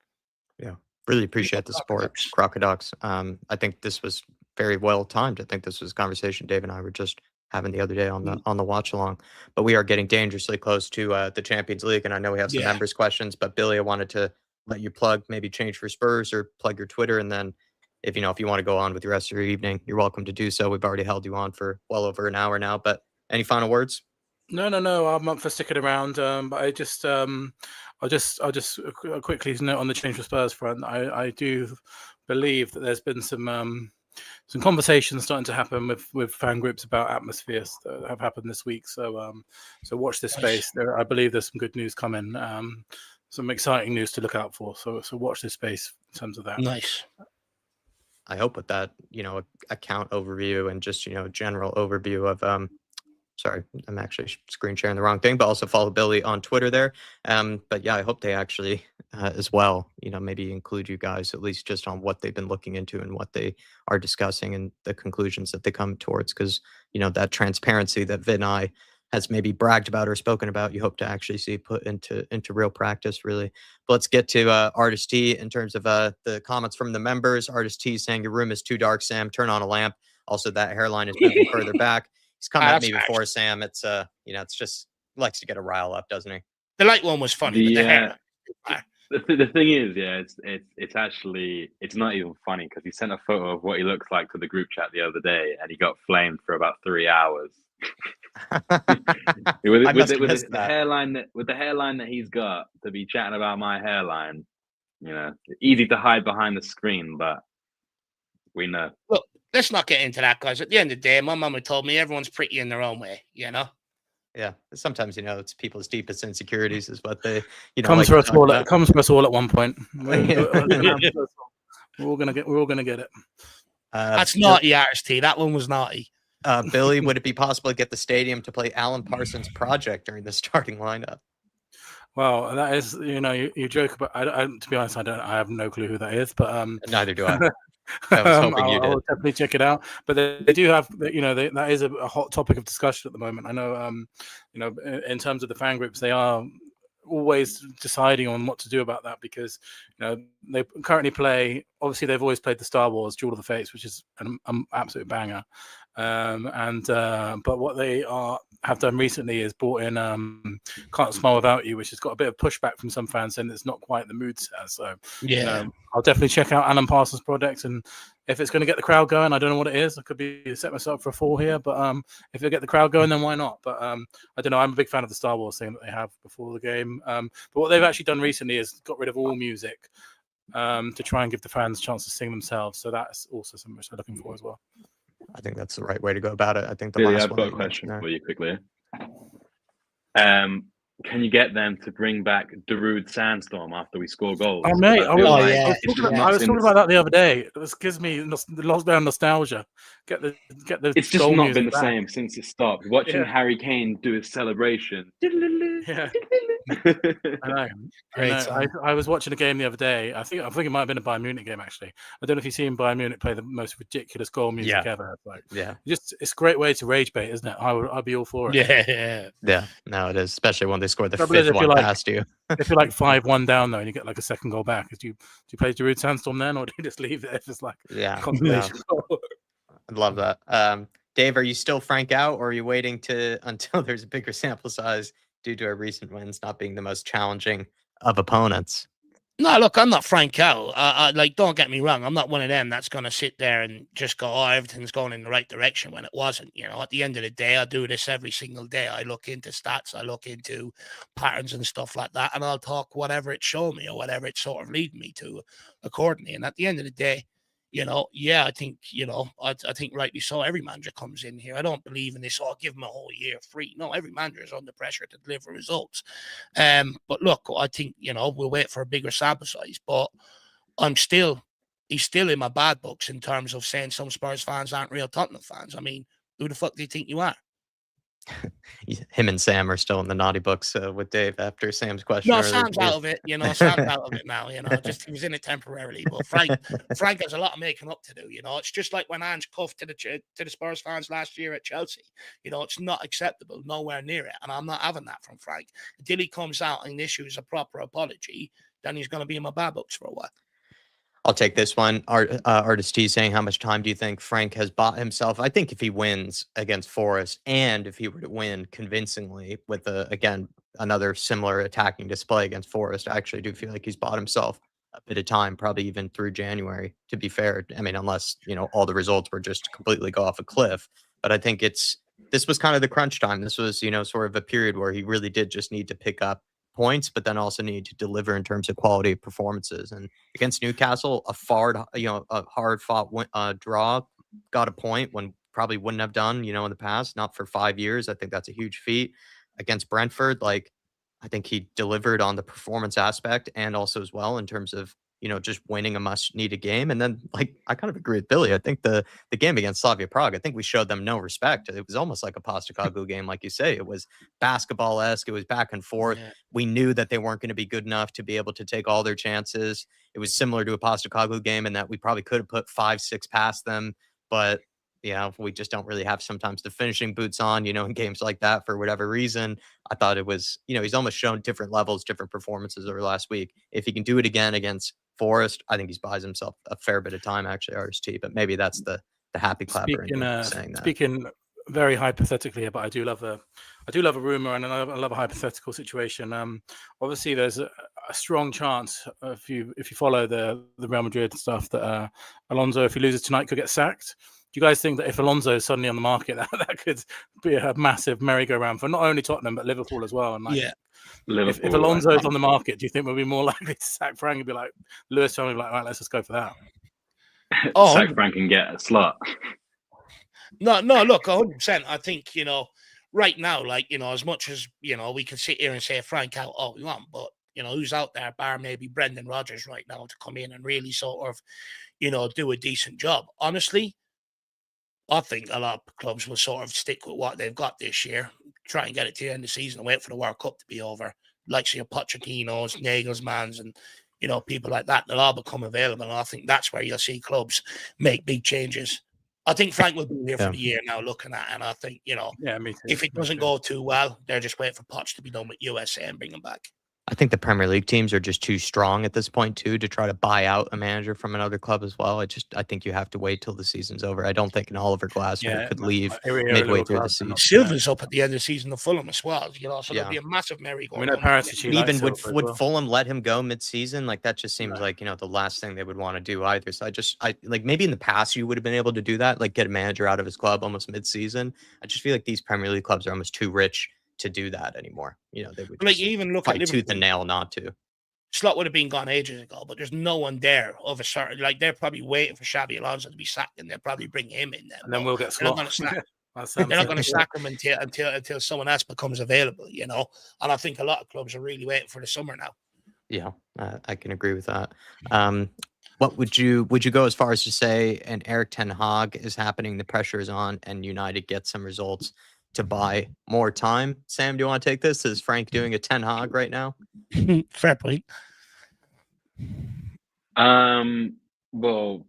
Yeah, really appreciate the support, Crocodile. I think this was very well timed. I think this was a conversation Dave and I were just having the other day on the watch along. But we are getting dangerously close to the Champions League, and I know we have some members questions. But Billy, I wanted to let you plug, maybe change for Spurs or plug your Twitter, and then if you want to go on with the rest of your evening, you're welcome to do so. We've already held you on for well over an hour now. But any final words? No. I'm up for sticking around. But I'll just quickly note on the change for Spurs front. I do believe that there's been some conversations starting to happen with fan groups about atmospheres that have happened this week. So watch this space. I believe there's some good news coming. Some exciting news to look out for. So watch this space in terms of that. Nice. I hope with that, account overview and just, general overview of, sorry, I'm actually screen sharing the wrong thing, but also follow Billy on Twitter there. But yeah, I hope they actually, as well, maybe include you guys at least just on what they've been looking into and what they are discussing and the conclusions that they come towards. Because, that transparency that Vin and I has maybe bragged about or spoken about, you hope to actually see put into real practice, really. But let's get to Artist T in terms of the comments from the members. Artist T saying, your room is too dark, Sam. Turn on a lamp. Also, that hairline is moving further back. He's come at me before, Sam. It's it's just likes to get a rile up, doesn't he? The light one was funny. The thing is, it's actually not even funny because he sent a photo of what he looks like to the group chat the other day, and he got flamed for about 3 hours. with the hairline that he's got, to be chatting about my hairline, easy to hide behind the screen, but we know. Look, let's not get into that, guys. At the end of the day, my mama told me everyone's pretty in their own way, Yeah, sometimes it's people's deepest insecurities is what they comes for us all. It comes for us all at one point. We're all gonna get it. That's naughty, RST. That one was naughty. Billy, would it be possible to get the stadium to play Alan Parsons' Project during the starting lineup? Well, that is, you joke about. To be honest, I have no clue who that is, but neither do I. I was hoping you did. I'll definitely check it out. But they do have, that is a hot topic of discussion at the moment. I know, in terms of the fan groups, they are always deciding on what to do about that because, they currently play. Obviously, they've always played the Star Wars Duel of the Fates, which is an absolute banger. But what they have done recently is brought in Can't Smile Without You, which has got a bit of pushback from some fans saying it's not quite the mood set. So I'll definitely check out Alan Parsons' Project, and if it's going to get the crowd going, I don't know what it is. I could be set myself for a fall here, but if it get the crowd going, then why not? But I don't know. I'm a big fan of the Star Wars thing that they have before the game. But what they've actually done recently is got rid of all music to try and give the fans a chance to sing themselves. So that's also something which they're looking for as well. I think that's the right way to go about it. I think I've got a question for you quickly. Can you get them to bring back Darude Sandstorm after we score goals? Oh, mate, I was talking about that the other day. This gives me lockdown nostalgia. Get the. It's just not been the same since it stopped. Watching Harry Kane do his celebration. Yeah. I know. I was watching a game the other day. I think it might have been a Bayern Munich game actually. I don't know if you've seen Bayern Munich play the most ridiculous goal music ever. It's a great way to rage bait, isn't it? I'd be all for it. Yeah. No, it is, especially when they score the fifth one past you. If you're like 5-1 down though, and you get like a second goal back, do you play Darude Sandstorm then, or do you just leave it if it's like consolation goal? I'd love that. Dave, are you still Frank out, or are you waiting until there's a bigger sample size due to our recent wins not being the most challenging of opponents? No, look, I'm not Frank out. Don't get me wrong. I'm not one of them that's going to sit there and just go, everything's going in the right direction when it wasn't. At the end of the day, I do this every single day. I look into stats, I look into patterns and stuff like that, and I'll talk whatever it's showing me or whatever it's sort of leading me to accordingly. And at the end of the day, Yeah, I think, I think rightly so. Every manager comes in here. I don't believe in this, give them a whole year free. No, every manager is under pressure to deliver results. But look, I think, we'll wait for a bigger sample size. But he's still in my bad books in terms of saying some Spurs fans aren't real Tottenham fans. I mean, who the fuck do you think you are? Him and Sam are still in the naughty books with Dave after Sam's question No, earlier. Sam's out of it. Sam's out of it now. Just he was in it temporarily. But Frank has a lot of making up to do. It's just like when Ange cuffed to the Spurs fans last year at Chelsea. It's not acceptable, nowhere near it, and I'm not having that from Frank. Until he comes out and issues a proper apology, then he's going to be in my bad books for a while. I'll take this one. Artist T saying, how much time do you think Frank has bought himself? I think if he wins against Forest, and if he were to win convincingly with again another similar attacking display against Forest, I actually do feel like he's bought himself a bit of time, probably even through January. To be fair, I mean, unless all the results were just completely go off a cliff. But I think this was kind of the crunch time. This was sort of a period where he really did just need to pick up points, but then also need to deliver in terms of quality of performances. And against Newcastle, a hard fought draw, got a point when probably wouldn't have done, in the past, not for 5 years. I think that's a huge feat. Against Brentford, I think he delivered on the performance aspect and also as well in terms of just winning a must-needed game. And then, I kind of agree with Billy. I think the game against Slavia Prague, I think we showed them no respect. It was almost like a Postecoglou game, like you say. It was basketball-esque. It was back and forth. Yeah. We knew that they weren't going to be good enough to be able to take all their chances. It was similar to a Postecoglou game in that we probably could have put 5-6 past them, but we just don't really have sometimes the finishing boots on, in games like that for whatever reason. I thought it was, he's almost shown different levels, different performances over last week. If he can do it again against Forest, I think he's buys himself a fair bit of time, actually, RST, but maybe that's the happy clapper saying that. Speaking very hypothetically here, but I do love a rumor and I love a hypothetical situation. Obviously, there's a strong chance if you follow the Real Madrid stuff that Alonso, if he loses tonight, could get sacked. Do you guys think that if Alonso is suddenly on the market, that could be a massive merry-go-round for not only Tottenham but Liverpool as well? And if Alonso's on the market, do you think we'll be more likely to sack Frank and be like Lewis will be like, right, let's just go for that? Sack Frank and get a slot. No, look, 100%. I think right now, as much as we can sit here and say Frank out all we want, but who's out there, bar maybe Brendan Rodgers right now, to come in and really sort of do a decent job. Honestly, I think a lot of clubs will sort of stick with what they've got this year, try and get it to the end of the season and wait for the World Cup to be over. Like your Pochettino's, Nagelsmann's, and people like that, they'll all become available. And I think that's where you'll see clubs make big changes. I think Frank will be here for the year now, looking at, and I think me too. If it doesn't go too well, they're just waiting for Poch to be done with USA and bring him back. I think the Premier League teams are just too strong at this point, too, to try to buy out a manager from another club as well. I think you have to wait till the season's over. I don't think an Oliver Glasner could leave midway through the season. Silva's up at the end of the season to Fulham as well, so there'll be a massive merry-go-round. Even would Fulham let him go mid-season? That just seems like, the last thing they would want to do either. So I maybe in the past you would have been able to do that, get a manager out of his club almost mid-season. I just feel like these Premier League clubs are almost too rich to do that anymore. They would just even look fight at tooth and nail not to. Slot would have been gone ages ago, but there's no one there of a certain, they're probably waiting for Xavi Alonso to be sacked, and they'll probably bring him in then. And then we'll get Slot. They're not going to sack him until someone else becomes available, And I think a lot of clubs are really waiting for the summer now. Yeah, I can agree with that. What would you go as far as to say an Eric Ten Hag is happening, the pressure is on, and United get some results to buy more time? Sam, do you want to take this? Is Frank doing a Ten Hag right now? Fair point. Well,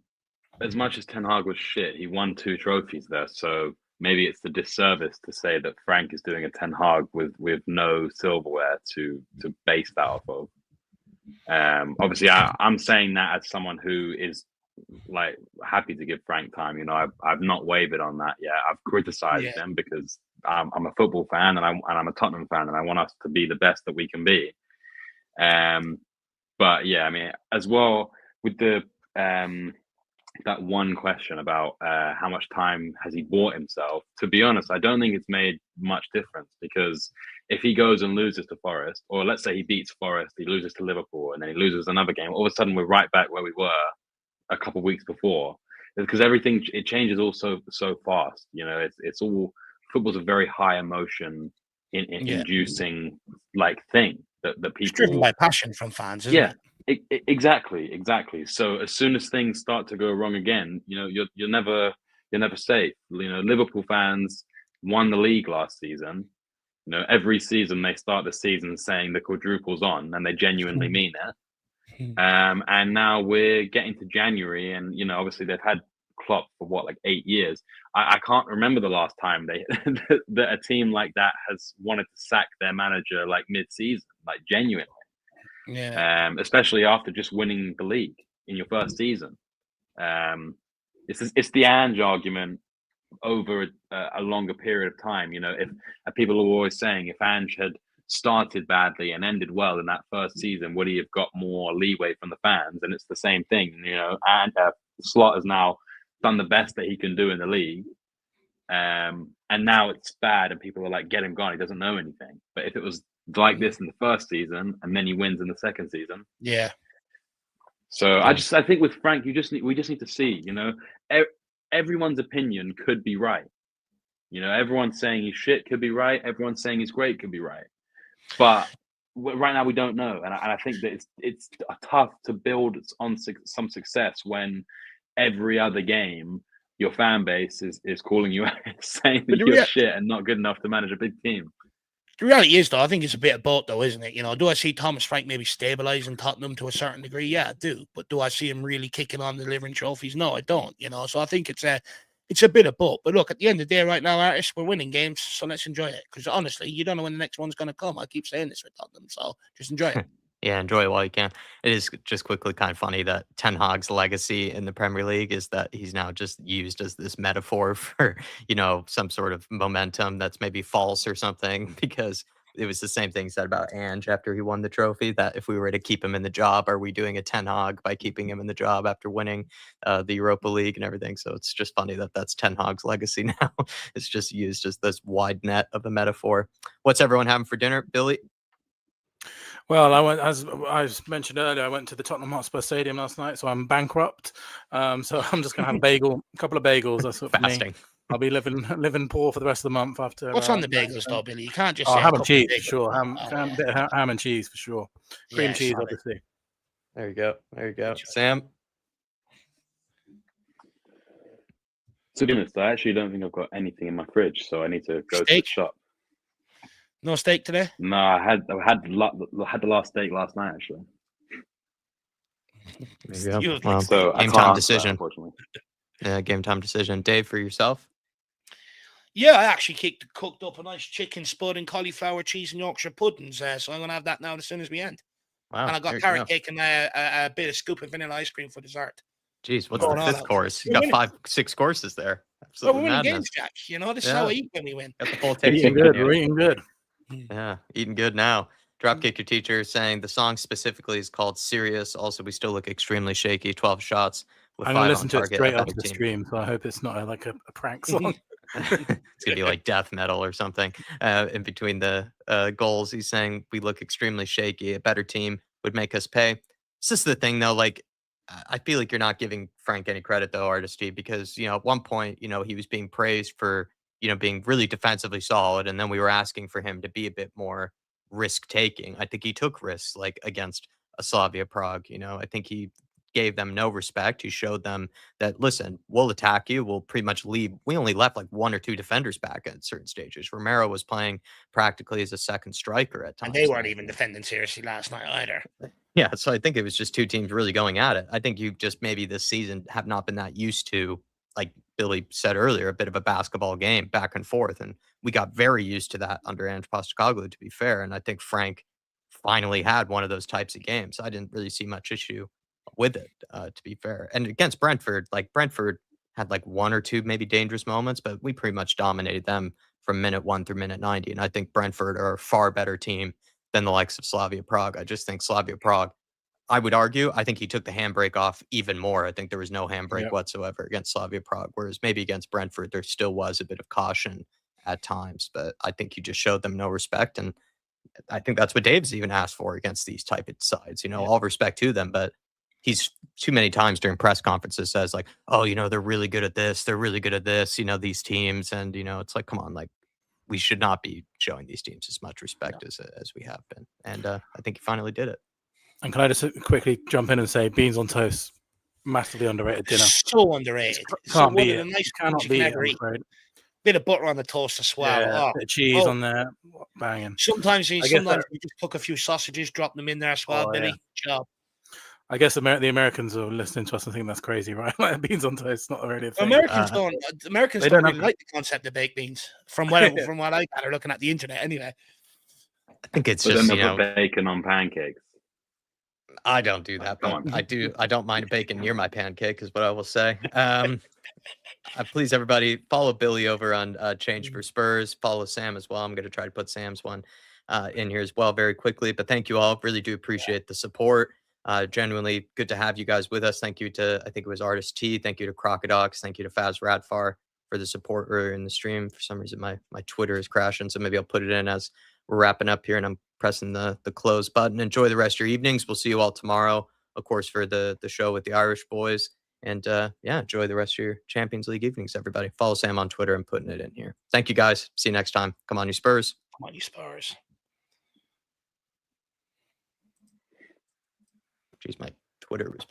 as much as Ten Hag was shit, he won 2 trophies there, so maybe it's the disservice to say that Frank is doing a Ten Hag with no silverware to base that off of. Obviously, I'm saying that as someone who is happy to give Frank time. I've not wavered on that yet. I've criticized them because I'm a football fan and I'm a Tottenham fan and I want us to be the best that we can be. But yeah, I mean, as well with the that one question about how much time has he bought himself. To be honest, I don't think it's made much difference, because if he goes and loses to Forest, or let's say he beats Forest, he loses to Liverpool, and then he loses another game, all of a sudden we're right back where we were a couple of weeks before, because everything it changes also so fast. You know, it's all football's a very high emotion inducing like thing that It's driven people. by passion from fans, isn't Yeah, it? exactly. So as soon as things start to go wrong again, you know, you're never safe. You know, Liverpool fans won the league last season. You know, every season they start the season saying the quadruple's on, and they genuinely mean it. And now we're getting to January, and you know, obviously they've had Klopp for what, like 8 years. I can't remember the last time they that a team like that has wanted to sack their manager like mid-season, like genuinely. Yeah. Especially after just winning the league in your first season. It's the Ange argument over a longer period of time. You know, if people are always saying if Ange had started badly and ended well in that first season, would he have got more leeway from the fans? And it's the same thing. You know, and Slot has now done the best that he can do in the league. And now it's bad, and people are like, "Get him gone. He doesn't know anything." But if it was like this in the first season, and then he wins in the second season, Yeah. So I think with Frank, we just need to see. You know, everyone's opinion could be right. You know, everyone's saying he's shit could be right. Everyone's saying he's great could be right. But right now we don't know, and I think that it's tough to build on some success when every other game your fan base is calling you out, saying that you're shit and not good enough to manage a big team. The reality is, though, I think it's a bit of both, though, isn't it? You know, do I see Thomas Frank maybe stabilising Tottenham to a certain degree? Yeah, I do. But do I see him really kicking on, delivering trophies? No, I don't. You know, so I think it's a bit of both. But look, at the end of the day, right now, artists, we're winning games, so let's enjoy it. Because honestly, you don't know when the next one's going to come. I keep saying this with Tottenham, so just enjoy it. Yeah, enjoy it while you can. It is just quickly kind of funny that Ten Hag's legacy in the Premier League is that he's now just used as this metaphor for, you know, some sort of momentum that's maybe false or something, because it was the same thing said about Ange after he won the trophy, that if we were to keep him in the job, are we doing a Ten Hag by keeping him in the job after winning the Europa League and everything? So it's just funny that that's Ten Hag's legacy now. It's just used as this wide net of a metaphor. What's everyone having for dinner, Billy? Well, I went, as I mentioned earlier, I went to the Tottenham Hotspur Stadium last night, so I'm bankrupt. So I'm just going to have a couple of bagels. That's what for me. I'll be living poor for the rest of the month after. What's on the bagels, though, Billy? You can't just say ham and cheese for sure. Ham and cheese for sure. Cream cheese, obviously. There you go. Sam? To be honest, I actually don't think I've got anything in my fridge, so I need to go to the shop. No steak today? No, I had the last steak last night, actually. There you go. Well, so game time decision. Unfortunately. Yeah, game time decision. Dave, for yourself? Yeah, I actually cooked up a nice chicken spud and cauliflower cheese and Yorkshire puddings. So I'm going to have that now as soon as we end. Wow, and I got carrot cake and a bit of scoop of vanilla ice cream for dessert. Jeez, what's the fifth course? You got 5-6 courses there. Absolutely we're winning games, Jack. You know, this is how I eat when we win. Got the full eating good. We're eating good. Yeah, eating good now. Dropkick your teacher saying the song specifically is called Serious. Also, we still look extremely shaky. 12 shots with 5 on target. I'm going to listen to it straight after the stream, so I hope it's not like a prank song. It's going to be like death metal or something. In between the goals, he's saying we look extremely shaky. A better team would make us pay. It's just the thing, though. Like, I feel like you're not giving Frank any credit, though, Artisty, because, you know, at one point, you know, he was being praised for, you know, being really defensively solid. And then we were asking for him to be a bit more risk taking. I think he took risks like against a Slavia Prague. You know, I think he gave them no respect. He showed them that, listen, we'll attack you. We'll pretty much leave. We only left like 1 or 2 defenders back at certain stages. Romero was playing practically as a second striker at times. And they weren't even defending seriously last night either. Yeah, so I think it was just 2 teams really going at it. I think you just maybe this season have not been that used to, like Billy said earlier, a bit of a basketball game back and forth. And we got very used to that under Ange Postecoglou, to be fair. And I think Frank finally had one of those types of games. I didn't really see much issue with it, to be fair. And against Brentford, like Brentford had like 1 or 2 maybe dangerous moments, but we pretty much dominated them from minute 1 through minute 90. And I think Brentford are a far better team than the likes of Slavia Prague. I just think Slavia Prague, I would argue, I think he took the handbrake off even more. I think there was no handbrake whatsoever against Slavia Prague, whereas maybe against Brentford, there still was a bit of caution at times. But I think he just showed them no respect. And I think that's what Dave's even asked for against these type of sides. You know, all respect to them, but he's too many times during press conferences says like, oh, they're really good at this. They're really good at this, these teams. And, it's like, come on, like we should not be showing these teams as much respect as we have been. And I think he finally did it. And can I just quickly jump in and say beans on toast, massively underrated dinner. So underrated. Can't one be of it. the nice Cannot things you be can it, ever I'm eat. afraid. Bit of butter on the toast as well. Yeah, bit of cheese on there, banging. Sometimes you I guess just cook a few sausages, drop them in there as well, Billy. Yeah. Job. I guess the Americans are listening to us and think that's crazy, right? Like beans on toast, not really a thing. Americans don't really like the concept of baked beans, from what I gather looking at the internet anyway. I think it's but just, then they'll put bacon on pancakes. I don't do that, but I don't mind bacon near my pancake is what I will say. Please, everybody, follow Billy over on Change for Spurs. Follow Sam as well. I'm going to try to put Sam's one in here as well very quickly. But thank you all. Really do appreciate the support. Genuinely good to have you guys with us. Thank you to, I think it was Artist T. Thank you to Crocodox. Thank you to Faz Radfar for the support earlier in the stream. For some reason, my Twitter is crashing, so maybe I'll put it in as we're wrapping up here and I'm pressing the close button. Enjoy the rest of your evenings. We'll see you all tomorrow, of course, for the show with the Irish boys. And enjoy the rest of your Champions League evenings, everybody. Follow Sam on Twitter and putting it in here. Thank you, guys. See you next time. Come on, you Spurs. Come on, you Spurs. Jeez, my Twitter was